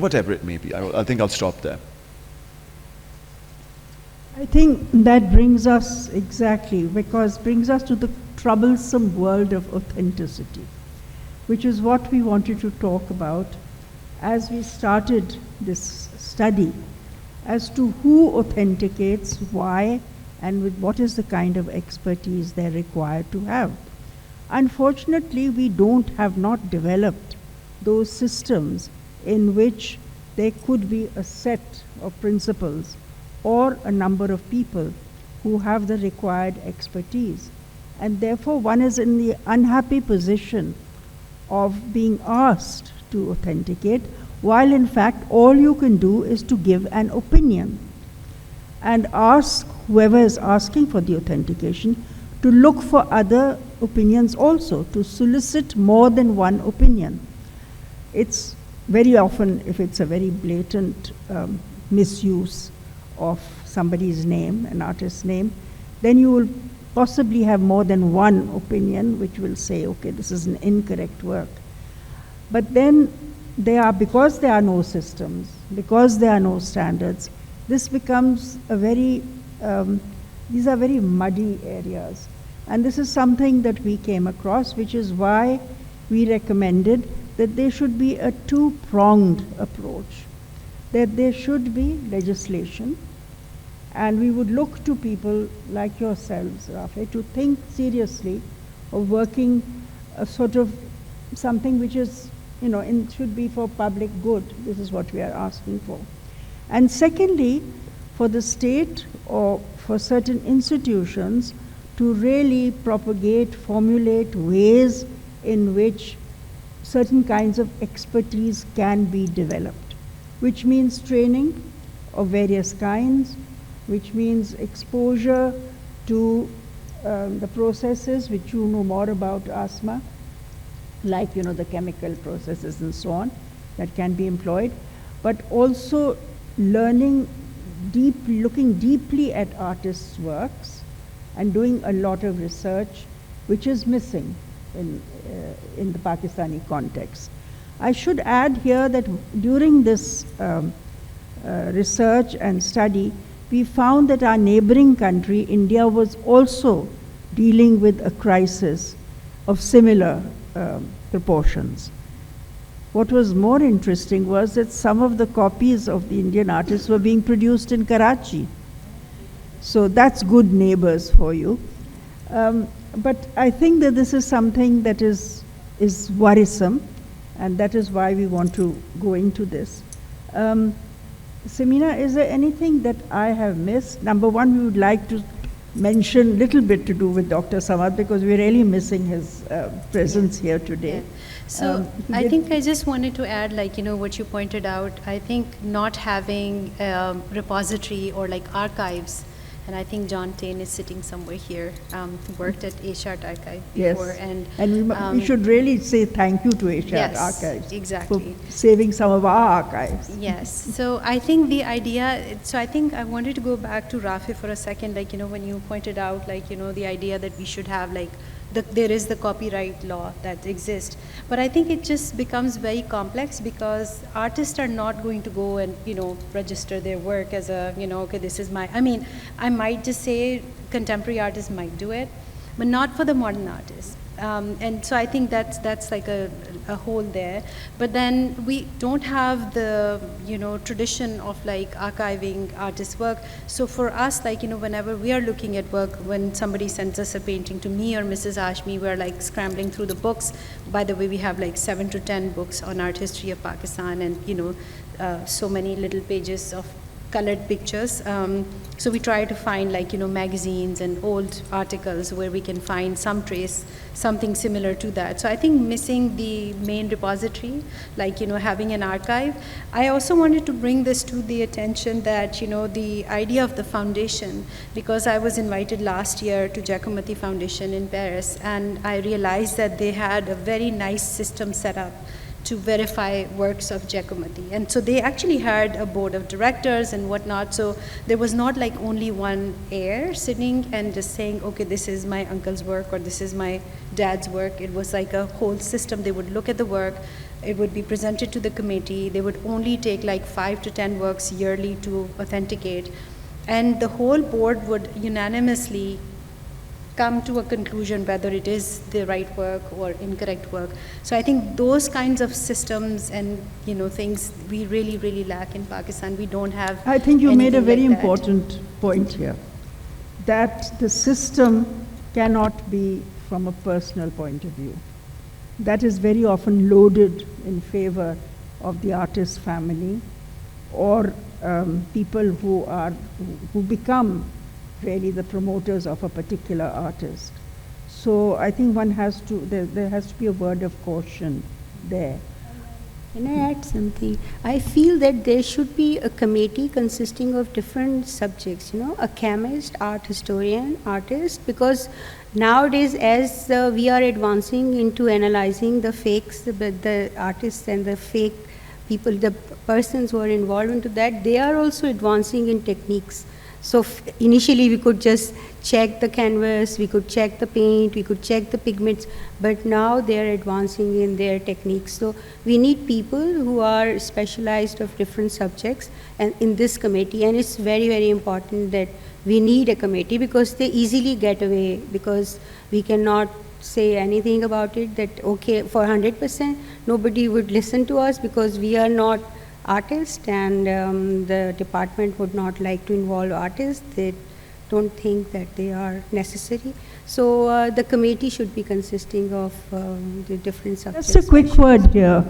whatever it may be. I think I'll stop there. I think that brings us brings us to the troublesome world of authenticity, which is what we wanted to talk about as we started this study, as to who authenticates, why, and with what is the kind of expertise they're required to have. Unfortunately, we have not developed those systems in which there could be a set of principles or a number of people who have the required expertise. And therefore, one is in the unhappy position of being asked to authenticate, while in fact all you can do is to give an opinion and ask whoever is asking for the authentication to look for other opinions also, to solicit more than one opinion. It's very often, if it's a very blatant misuse of somebody's name, an artist's name, then you will possibly have more than one opinion which will say, okay, this is an incorrect work. But then because there are no systems, because there are no standards, this becomes a very, these are very muddy areas. And this is something that we came across, which is why we recommended that there should be a two-pronged approach, that there should be legislation, and we would look to people like yourselves, Rafay, to think seriously of working a sort of something which is, should be for public good. This is what we are asking for. And secondly, for the state or for certain institutions to really propagate, formulate ways in which certain kinds of expertise can be developed, which means training of various kinds, which means exposure to the processes which you know more about, Asma, like the chemical processes and so on that can be employed, but also looking deeply at artists' works and doing a lot of research, which is missing in the Pakistani context. I should add here that during this research and study, we found that our neighboring country, India, was also dealing with a crisis of similar proportions. What was more interesting was that some of the copies of the Indian artists were being produced in Karachi. So that's good neighbors for you. But I think that this is something that is worrisome, and that is why we want to go into this. Samina, is there anything that I have missed? Number one, we would like to mention a little bit to do with Dr. Samad, because we're really missing his presence here today. Yeah. So I think I just wanted to add, what you pointed out. I think not having a repository or archives, and I think John Tain is sitting somewhere here, who worked at Asiaart Archive before. Yes. And we should really say thank you to Asiaart Archives. Exactly. For saving some of our archives. Yes. So I think the idea, I think I wanted to go back to Rafay for a second, when you pointed out, the idea that we should have, there is the copyright law that exists. But I think it just becomes very complex, because artists are not going to go and, register their work as a, okay, this is my, I might just say contemporary artists might do it, but not for the modern artists. And so I think that's like a hole there. But then we don't have the, tradition of archiving artists' work. So for us, whenever we are looking at work, when somebody sends us a painting to me or Mrs. Hashmi, we're scrambling through the books. By the way, we have 7 to 10 books on art history of Pakistan, and so many little pages of colored pictures. So we try to find magazines and old articles where we can find some trace, something similar to that. So I think missing the main repository, having an archive. I also wanted to bring this to the attention that, the idea of the foundation, because I was invited last year to Giacometti Foundation in Paris, and I realized that they had a very nice system set up to verify works of Giacometti. And so they actually had a board of directors and whatnot, so there was not only one heir sitting and just saying, okay, this is my uncle's work or this is my dad's work. It was like a whole system. They would look at the work, it would be presented to the committee, they would only take 5 to 10 works yearly to authenticate, and the whole board would unanimously come to a conclusion whether it is the right work or incorrect work. So I think those kinds of systems and things we really, really lack in Pakistan. We don't have. I think you made a very important point here, that the system cannot be from a personal point of view. That is very often loaded in favor of the artist family or people who become really the promoters of a particular artist. So I think one has to, there has to be a word of caution there. Can I add something? I feel that there should be a committee consisting of different subjects, you know, a chemist, art historian, artist, because nowadays as we are advancing into analyzing the fakes, the artists and the fake people, the persons who are involved into that, they are also advancing in techniques. So initially we could just check the canvas, we could check the paint, we could check the pigments, but now they are advancing in their techniques. So we need people who are specialized of different subjects and in this committee, and it's very, very important that we need a committee because they easily get away, because we cannot say anything about it that, okay, for 100%, nobody would listen to us because we are not artists, and the department would not like to involve artists. They don't think that they are necessary. So the committee should be consisting of the different subjects. Just a quick word here,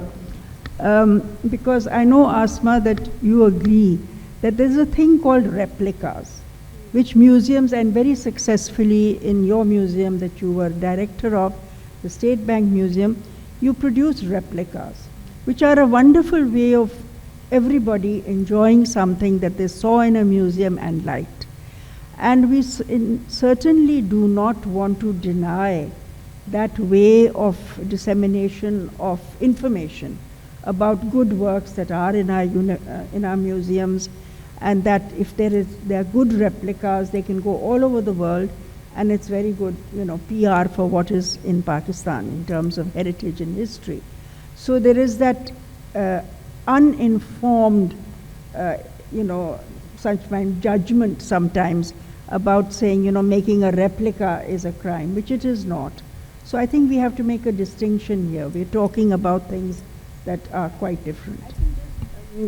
because I know, Asma, that you agree that there's a thing called replicas, which museums, and very successfully in your museum that you were director of, the State Bank Museum, you produce replicas, which are a wonderful way of everybody enjoying something that they saw in a museum and liked. And we certainly do not want to deny that way of dissemination of information about good works that are in our museums, and that if there are good replicas, they can go all over the world, and it's very good, you know, PR for what is in Pakistan in terms of heritage and history. So there is that uninformed, you know, such judgment sometimes about saying, you know, making a replica is a crime, which it is not. So I think we have to make a distinction here. We're talking about things that are quite different.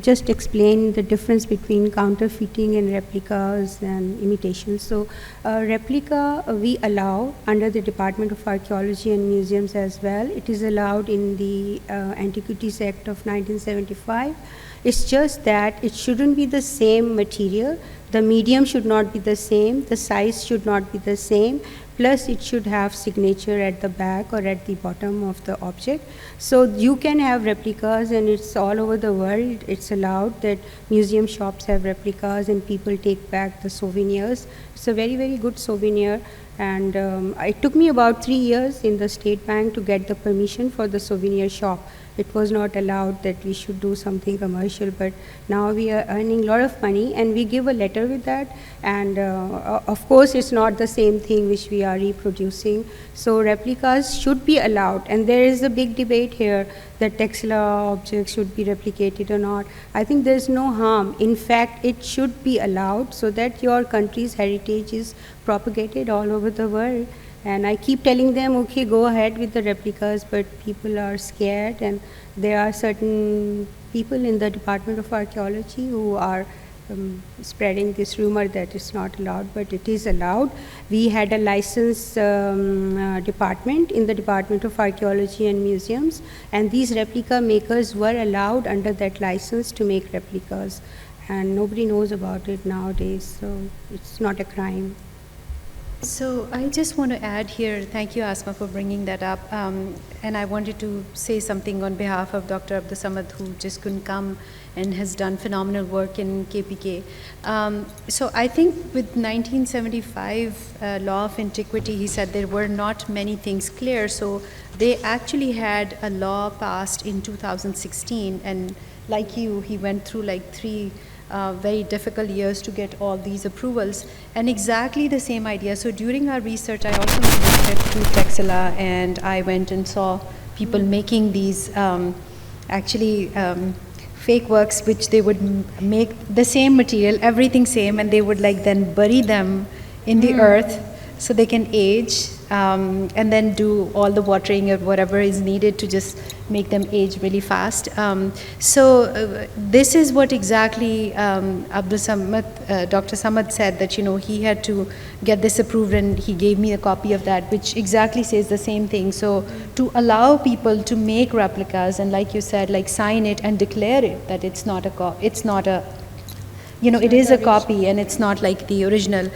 Just explain the difference between counterfeiting and replicas and imitations. So replica we allow under the Department of Archaeology and Museums as well. It is allowed in the Antiquities Act of 1975. It's just that it shouldn't be the same material. The medium should not be the same. The size should not be the same. Plus it should have signature at the back or at the bottom of the object. So you can have replicas, and it's all over the world. It's allowed that museum shops have replicas and people take back the souvenirs. It's a very, very good souvenir. And it took me about 3 years in the State Bank to get the permission for the souvenir shop. It was not allowed that we should do something commercial, but now we are earning a lot of money, and we give a letter with that. And of course, it's not the same thing which we are reproducing. So replicas should be allowed, and there is a big debate here that textile objects should be replicated or not. I think there's no harm. In fact, it should be allowed so that your country's heritage is propagated all over the world. And I keep telling them, okay, go ahead with the replicas, but people are scared, and there are certain people in the Department of Archaeology who are spreading this rumor that it's not allowed, but it is allowed. We had a license department in the Department of Archaeology and Museums, and these replica makers were allowed under that license to make replicas, and nobody knows about it nowadays, so it's not a crime. So I just want to add here, thank you Asma for bringing that up, and I wanted to say something on behalf of Dr. Abdul Samad, who just couldn't come and has done phenomenal work in KPK. So I think with 1975 law of antiquity, he said there were not many things clear, so they actually had a law passed in 2016, and like you, he went through like 3 very difficult years to get all these approvals, and exactly the same idea. So during our research, I also visited to Texila, and I went and saw people making these fake works, which they would make the same material, everything same, and they would like then bury them in the earth so they can age, and then do all the watering or whatever is needed to just make them age really fast. This is what exactly Abdul Samad, Dr. Samad said, that, you know, he had to get this approved, and he gave me a copy of that, which exactly says the same thing. So to allow people to make replicas, and like you said, like sign it and declare it that it's not a it is a copy and it's not like the original.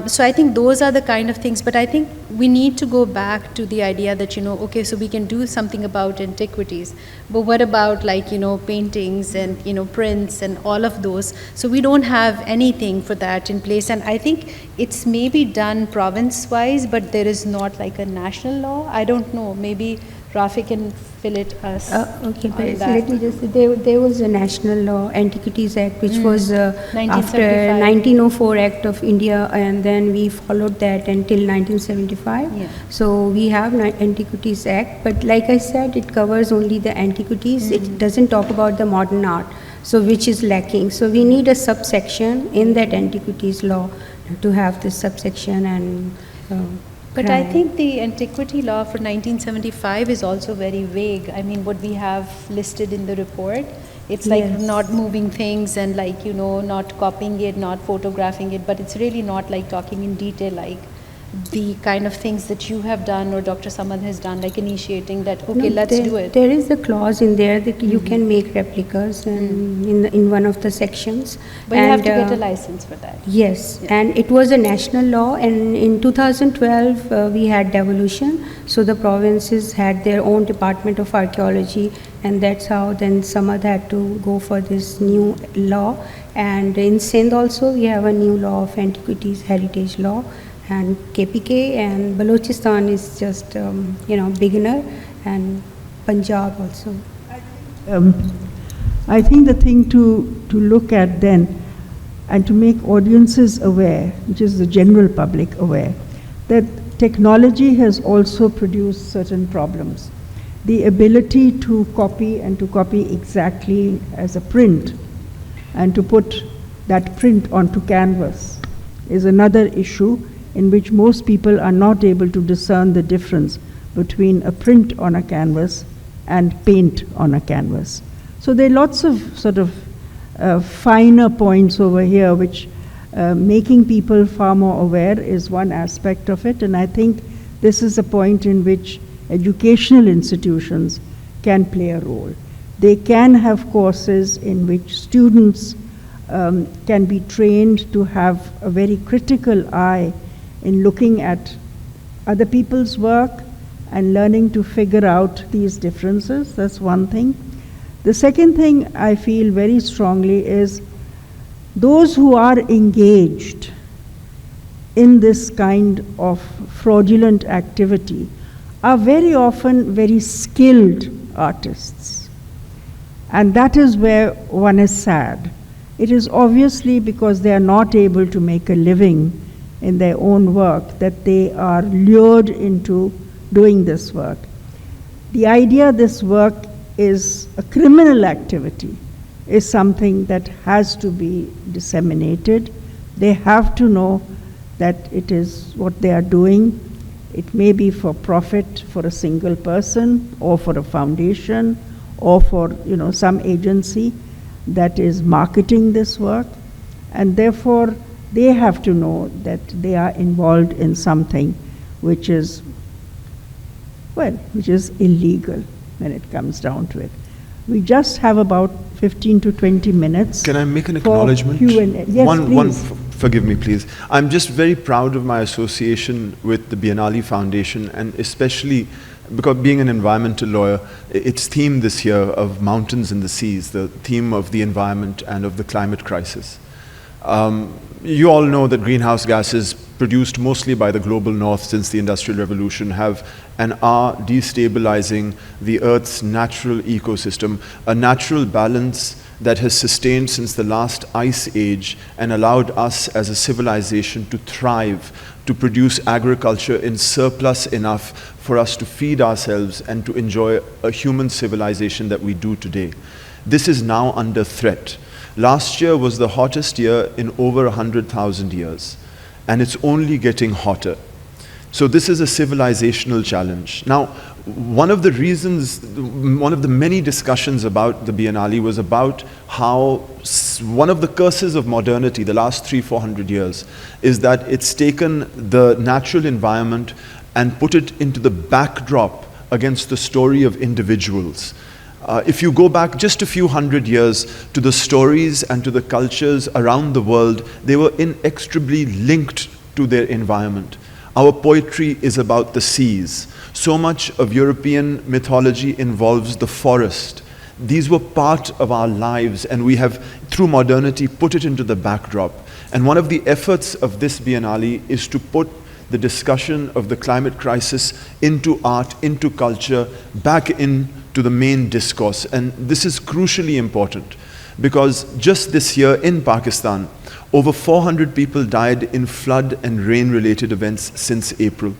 So I think those are the kind of things, but I think we need to go back to the idea that, okay, so we can do something about antiquities, but what about like, paintings and, prints and all of those? So we don't have anything for that in place, and I think it's maybe done province-wise, but there is not like a national law. I don't know, maybe Rafi can fill it us. Okay, but on that. let me just say, there was a national law, Antiquities Act, which was after 1975. 1904 Act of India, and then we followed that until 1975. Yeah. So we have Antiquities Act, but like I said, it covers only the antiquities. It doesn't talk about the modern art, so which is lacking. So we need a subsection in that antiquities law to have this subsection and. But I think the antiquity law for 1975 is also very vague. I mean, what we have listed in the report, it's like Yes. not moving things and like, not copying it, not photographing it, but it's really not like talking in detail like the kind of things that you have done or Dr. Samad has done, like initiating that, okay, let's do it. There is a clause in there that you can make replicas and in one of the sections. But you have to get a license for that. Yes, and it was a national law, and in 2012 we had devolution, so the provinces had their own department of archaeology, and that's how then Samad had to go for this new law. And in Sindh also we have a new law of antiquities, heritage law, and KPK, and Balochistan is just beginner, and Punjab also. I think the thing to look at then, and to make audiences aware, which is the general public aware, that technology has also produced certain problems. The ability to copy, and to copy exactly as a print, and to put that print onto canvas is another issue in which most people are not able to discern the difference between a print on a canvas and paint on a canvas. So there are lots of sort of finer points over here which making people far more aware is one aspect of it, and I think this is a point in which educational institutions can play a role. They can have courses in which students can be trained to have a very critical eye in looking at other people's work and learning to figure out these differences. That's one thing. The second thing I feel very strongly is those who are engaged in this kind of fraudulent activity are very often very skilled artists. And that is where one is sad. It is obviously because they are not able to make a living in their own work that they are lured into doing this work. The idea this work is a criminal activity is something that has to be disseminated. They have to know that it is what they are doing. It may be for profit for a single person or for a foundation or for some agency that is marketing this work, and therefore they have to know that they are involved in something which is illegal when it comes down to it. We just have about 15 to 20 minutes. Can I make an acknowledgement? Yes, please. Forgive me, please. I'm just very proud of my association with the Biennale Foundation, and especially because being an environmental lawyer, its theme this year of mountains and the seas, the theme of the environment and of the climate crisis. You all know that greenhouse gases produced mostly by the global north since the Industrial Revolution have and are destabilizing the Earth's natural ecosystem, a natural balance that has sustained since the last ice age and allowed us as a civilization to thrive, to produce agriculture in surplus enough for us to feed ourselves and to enjoy a human civilization that we do today. This is now under threat. Last year was the hottest year in over 100,000 years, and it's only getting hotter. So this is a civilizational challenge. Now, one of the reasons, one of the many discussions about the Biennale was about how one of the curses of modernity, the last 300-400 years, is that it's taken the natural environment and put it into the backdrop against the story of individuals. If you go back just a few hundred years to the stories and to the cultures around the world, they were inextricably linked to their environment. Our poetry is about the seas. So much of European mythology involves the forest. These were part of our lives, and we have, through modernity, put it into the backdrop. And one of the efforts of this Biennale is to put the discussion of the climate crisis into art, into culture, back into the main discourse. And this is crucially important because just this year in Pakistan, over 400 people died in flood and rain-related events since April.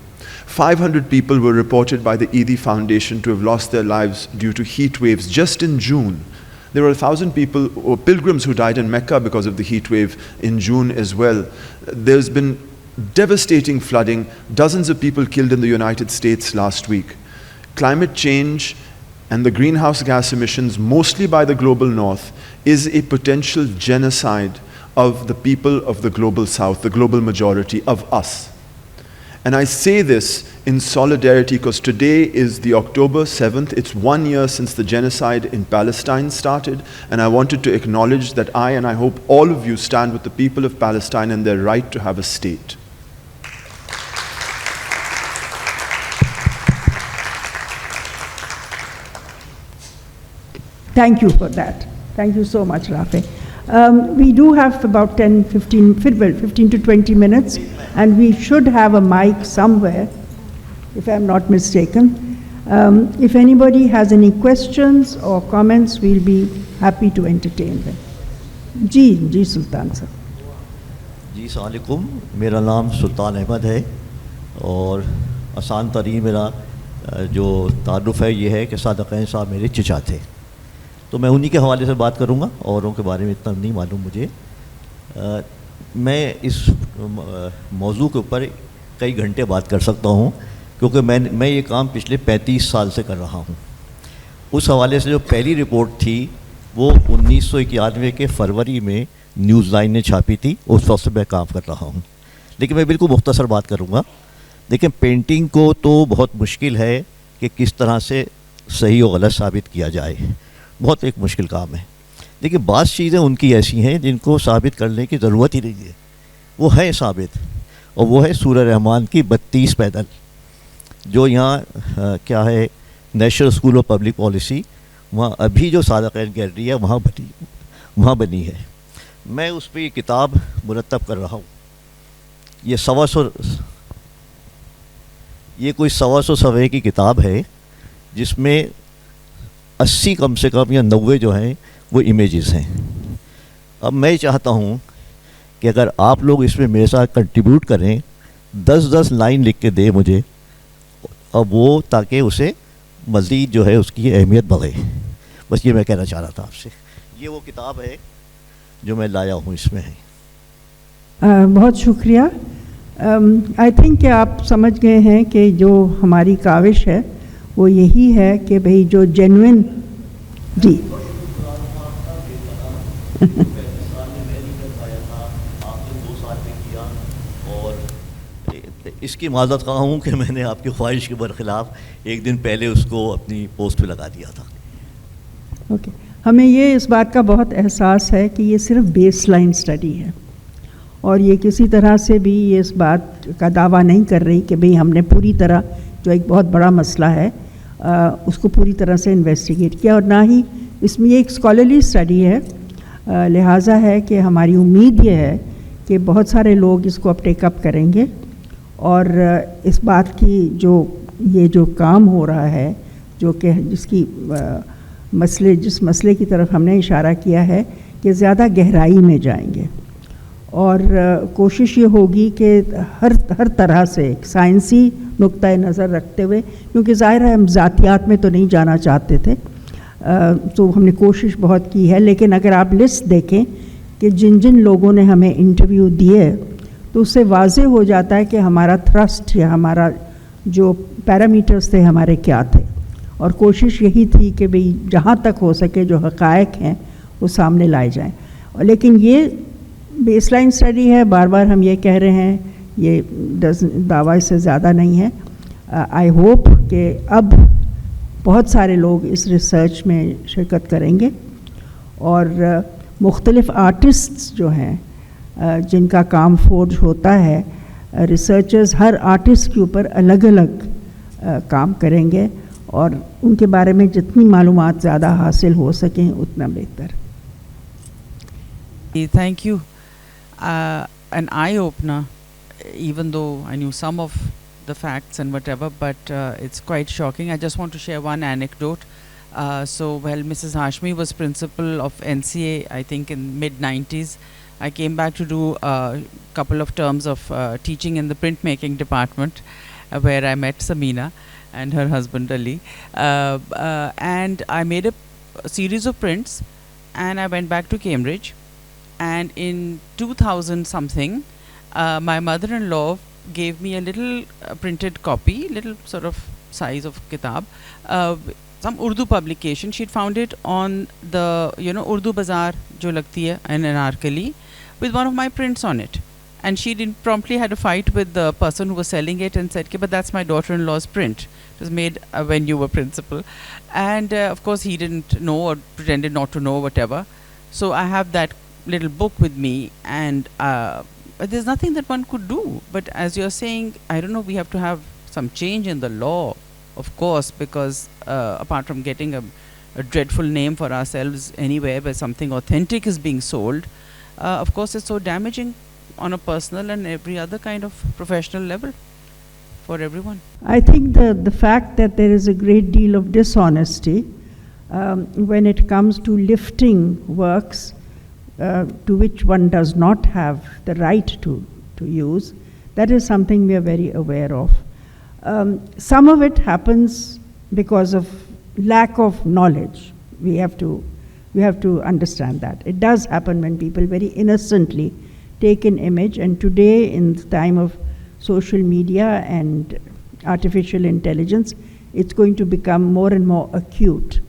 500 people were reported by the Eidi Foundation to have lost their lives due to heat waves just in June. There were 1,000 people, or pilgrims, who died in Mecca because of the heat wave in June as well. There's been devastating flooding, dozens of people killed in the United States last week. Climate change and the greenhouse gas emissions, mostly by the global north, is a potential genocide of the people of the global south, the global majority of us. And I say this in solidarity because today is the October 7th. It's 1 year since the genocide in Palestine started, and I wanted to acknowledge that I, and I hope all of you, stand with the people of Palestine and their right to have a state. Thank you for that. Thank you so much, Rafay. We do have about 15 to 20 minutes, and we should have a mic somewhere, if I'm not mistaken. If anybody has any questions or comments, we'll be happy to entertain them. जी सुल्तान साहब. जी अस्सलाम वालेकुम, मेरा नाम सुल्तान अहमद है और आसान तरीन मेरा जो तारुफ है ये है कि सादक़ैन साहब मेरे चचा थे, तो मैं उन्हीं के हवाले से बात करूँगा, औरों के बारे में इतना नहीं मालूम मुझे. मैं इस मौजू के ऊपर कई घंटे बात कर सकता हूँ क्योंकि मैं ये काम पिछले 35 साल से कर रहा हूँ. उस हवाले से जो पहली रिपोर्ट थी वो 1991 के फरवरी में न्यूज़ लाइन ने छापी थी, उस वक्त से मैं काम कर रहा हूँ. लेकिन मैं बिल्कुल मुख्तसर बात करूँगा. देखिए, पेंटिंग को तो बहुत मुश्किल है कि किस तरह से सही और गलत साबित किया जाए, बहुत एक मुश्किल काम है. लेकिन बाज़ चीज़ें उनकी ऐसी हैं जिनको साबित करने की ज़रूरत ही नहीं है, वो है साबित, और वो है सूरह रहमान की 32 पैदल, जो यहाँ क्या है national school of public policy, वहाँ अभी जो सादक़ैन गैलरी है वहाँ बनी है. मैं उस पर ये किताब मुरतब कर रहा हूँ. ये कोई 125 सफ़े की किताब है जिसमें 80 कम से कम या 90 जो हैं वो इमेजेस हैं. अब मैं चाहता हूँ कि अगर आप लोग इसमें मेरे साथ कंट्रीब्यूट करें, 10-10 लाइन लिख के दे मुझे, अब वो ताकि उसे मज़ीद जो है उसकी अहमियत बढ़े. बस ये मैं कहना चाह रहा था आपसे. ये वो किताब है जो मैं लाया हूँ, इसमें है. बहुत शुक्रिया. आई थिंक कि आप समझ गए हैं कि जो हमारी काविश है वो यही है कि भाई जो जेन्युइन जी इसकी माज़रत कहा हूँ कि मैंने आपकी ख्वाहिश के बरखिलाफ़ एक दिन पहले उसको अपनी पोस्ट पे लगा दिया था. ओके. हमें ये इस बात का बहुत एहसास है कि ये सिर्फ बेस लाइन स्टडी है और ये किसी तरह से भी ये इस बात का दावा नहीं कर रही कि भाई हमने पूरी तरह जो एक बहुत बड़ा मसला है उसको पूरी तरह से इन्वेस्टिगेट किया, और ना ही इसमें ये एक स्कॉलरली स्टडी है. लिहाजा है कि हमारी उम्मीद ये है कि बहुत सारे लोग इसको अब टेकअप करेंगे और इस बात की जो काम हो रहा है, जो कि जिस मसले की तरफ हमने इशारा किया है कि ज़्यादा गहराई में जाएंगे और कोशिश ये होगी कि हर तरह से एक साइंसी नुक्ता नज़र रखते हुए, क्योंकि ज़ाहिर है हम ज़ातियात में तो नहीं जाना चाहते थे, तो हमने कोशिश बहुत की है. लेकिन अगर आप लिस्ट देखें कि जिन जिन लोगों ने हमें इंटरव्यू दिए तो उससे वाज़े हो जाता है कि हमारा थ्रस्ट या हमारा जो पैरामीटर्स थे हमारे क्या थे, और कोशिश यही थी कि भाई जहाँ तक हो सके जो हक़ाइक़ हैं वो सामने लाए जाएं. लेकिन ये बेसलाइन स्टडी है, बार बार हम ये कह रहे हैं, ये दावा इससे ज़्यादा नहीं है. आई होप कि अब बहुत सारे लोग इस रिसर्च में शिरकत करेंगे और मुख्तलिफ आर्टिस्ट्स जो हैं जिनका काम फोर्ज होता है, रिसर्चर्स हर आर्टिस्ट के ऊपर अलग अलग काम करेंगे और उनके बारे में जितनी मालूमात ज़्यादा हासिल हो सकें उतना बेहतर. Thank you. An eye-opener, even though I knew some of the facts and whatever, but it's quite shocking. I just want to share one anecdote. Mrs. Hashmi was principal of NCA, I think in mid-90s. I came back to do a couple of terms of teaching in the printmaking department, where I met Samina and her husband Ali. And I made a series of prints, and I went back to Cambridge. And in 2000 something, my mother-in-law gave me a little printed copy, little sort of size of kitab, some Urdu publication. She'd found it on the, Urdu Bazaar jo lagti hai in Anarkali, with one of my prints on it. And she promptly had a fight with the person who was selling it and said, but that's my daughter-in-law's print. It was made when you were principal. And of course he didn't know or pretended not to know, whatever. So I have that little book with me, and there's nothing that one could do. But as you're saying, I don't know, we have to have some change in the law, of course, because apart from getting a dreadful name for ourselves anywhere where something authentic is being sold, of course it's so damaging on a personal and every other kind of professional level for everyone. I think the fact that there is a great deal of dishonesty when it comes to lifting works to which one does not have the right to use, that is something we are very aware of. Some of it happens because of lack of knowledge. We have to understand that. It does happen when people very innocently take an image, and today in the time of social media and artificial intelligence, it's going to become more and more acute,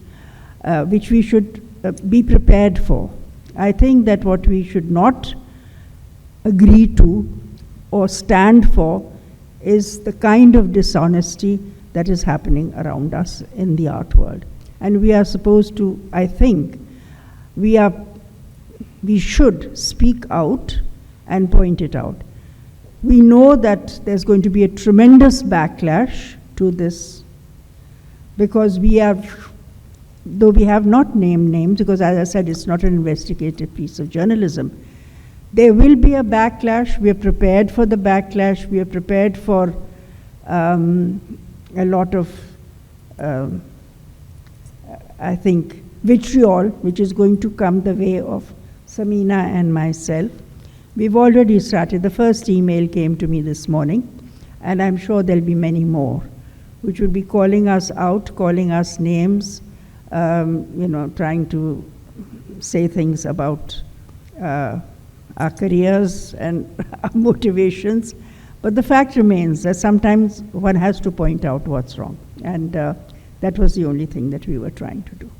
which we should be prepared for. I think that what we should not agree to or stand for is the kind of dishonesty that is happening around us in the art world. And we are supposed to, I think, we should speak out and point it out. We know that there's going to be a tremendous backlash to this, because though we have not named names, because as I said, it's not an investigative piece of journalism, there will be a backlash. We are prepared for the backlash. We are prepared for a lot of, I think, vitriol, which is going to come the way of Samina and myself. We've already started. The first email came to me this morning, and I'm sure there'll be many more, which will be calling us out, calling us names, trying to say things about our careers and our motivations. But the fact remains that sometimes one has to point out what's wrong. And that was the only thing that we were trying to do.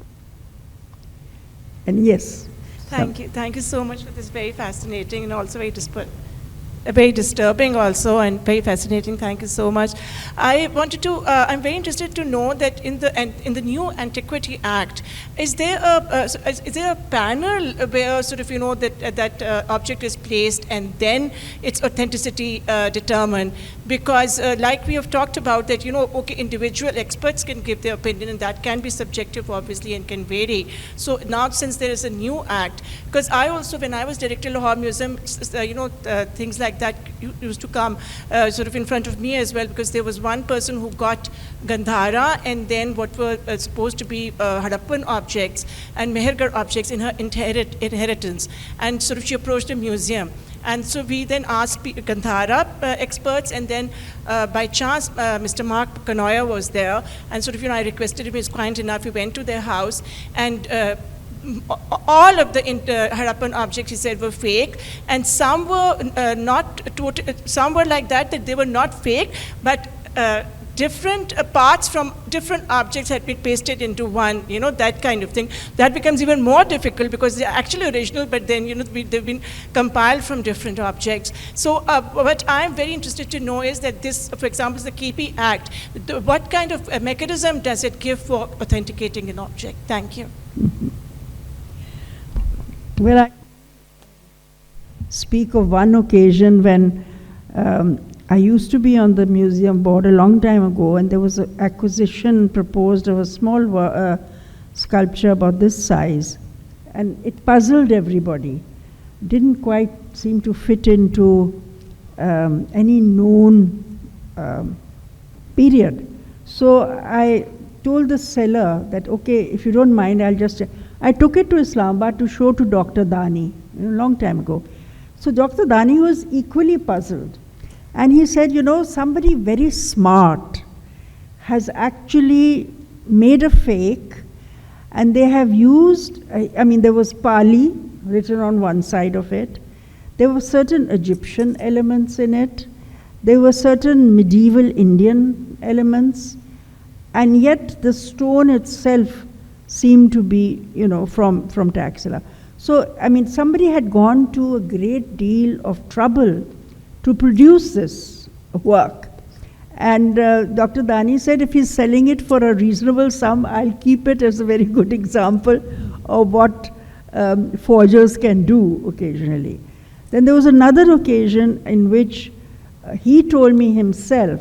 And yes. Thank you. Thank you so much for this very fascinating and also very disturbing also, and very fascinating. Thank you so much. I wanted to, I'm very interested to know that in the new Antiquity Act, is there a panel where sort of, that object is placed and then its authenticity determined? Because like we have talked about that, okay, individual experts can give their opinion, and that can be subjective obviously and can vary. So now since there is a new act, because I also, when I was director of Lahore Museum, things like that used to come sort of in front of me as well, because there was one person who got Gandhara and then what were supposed to be Harappan objects and Mehergarh objects in her inheritance, and sort of she approached a museum. And so we then asked Gandhara experts, and then by chance Mr. Mark Kanoya was there, and sort of I requested him, he was kind enough, we went to their house, and all of the Harappan objects, he said, were fake, and some were some were like that they were not fake, but different parts from different objects had been pasted into one, that kind of thing. That becomes even more difficult because they're actually original, but then, they've been compiled from different objects. So what I'm very interested to know is that this, for example, the KP Act, what kind of a mechanism does it give for authenticating an object? Thank you. Well, I speak of one occasion when I used to be on the museum board a long time ago, and there was an acquisition proposed of a small sculpture about this size, and it puzzled everybody. Didn't quite seem to fit into any known period. So I told the seller that, okay, if you don't mind, I took it to Islamabad to show to Dr. Dani, a long time ago. So Dr. Dani was equally puzzled. And he said, somebody very smart has actually made a fake, and they have used, there was Pali written on one side of it. There were certain Egyptian elements in it. There were certain medieval Indian elements. And yet the stone itself seemed to be, from Taxila. So, somebody had gone to a great deal of trouble to produce this work. And Dr. Dani said, if he's selling it for a reasonable sum, I'll keep it as a very good example of what forgers can do occasionally. Then there was another occasion in which he told me himself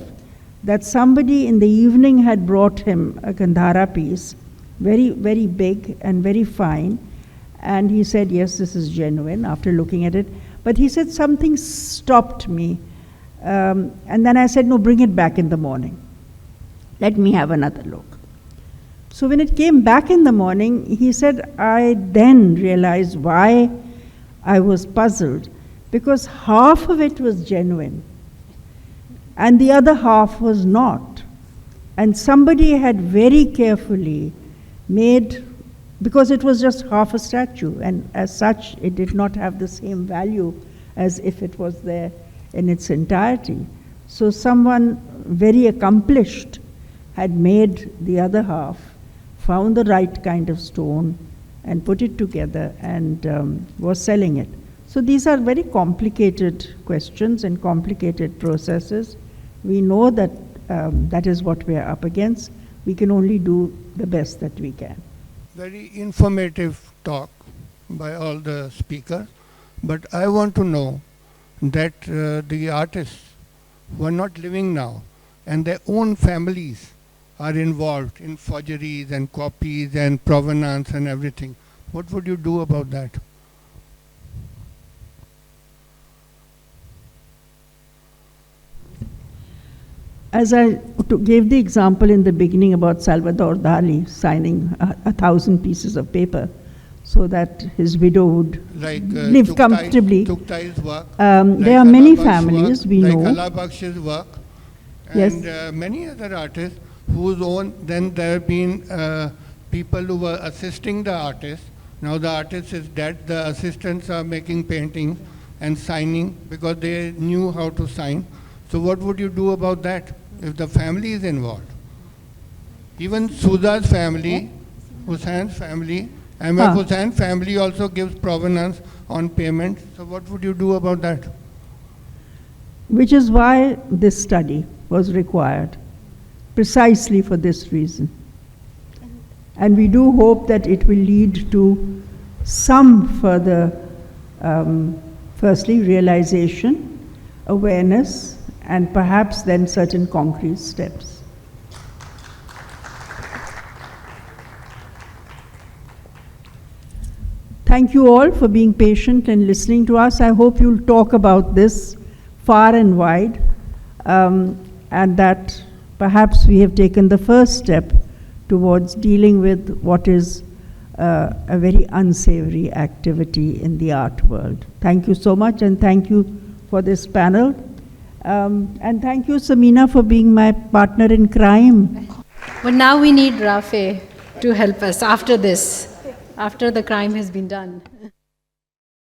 that somebody in the evening had brought him a Gandhara piece, very, very big and very fine. And he said, yes, this is genuine after looking at it. But he said, something stopped me. And then I said, no, bring it back in the morning. Let me have another look. So when it came back in the morning, he said, I then realized why I was puzzled. Because half of it was genuine, and the other half was not. And somebody had very carefully made, because it was just half a statue, and as such, it did not have the same value as if it was there in its entirety. So someone very accomplished had made the other half, found the right kind of stone, and put it together, and was selling it. So these are very complicated questions and complicated processes. We know that that is what we are up against. We can only do the best that we can. Very informative talk by all the speakers, but I want to know that the artists who are not living now and their own families are involved in forgeries and copies and provenance and everything. What would you do about that? As I gave the example in the beginning about Salvador Dali signing 1,000 pieces of paper so that his widow would live comfortably. Tuktai's work, there are many families we know. Like Allah Bakhsh's work, and yes. Many other artists whose own, then there have been people who were assisting the artist. Now the artist is dead, the assistants are making paintings and signing because they knew how to sign. So what would you do about that if the family is involved? Even Suda's family, Hussein's family, Ahmad Hussein's family also gives provenance on payment. So what would you do about that? Which is why this study was required, precisely for this reason. And we do hope that it will lead to some further, firstly, realization, awareness, and perhaps then certain concrete steps. Thank you all for being patient and listening to us. I hope you'll talk about this far and wide, and that perhaps we have taken the first step towards dealing with what is a very unsavory activity in the art world. Thank you so much, and thank you for this panel. And thank you, Samina, for being my partner in crime. Well, now we need Rafay to help us after this, after the crime has been done.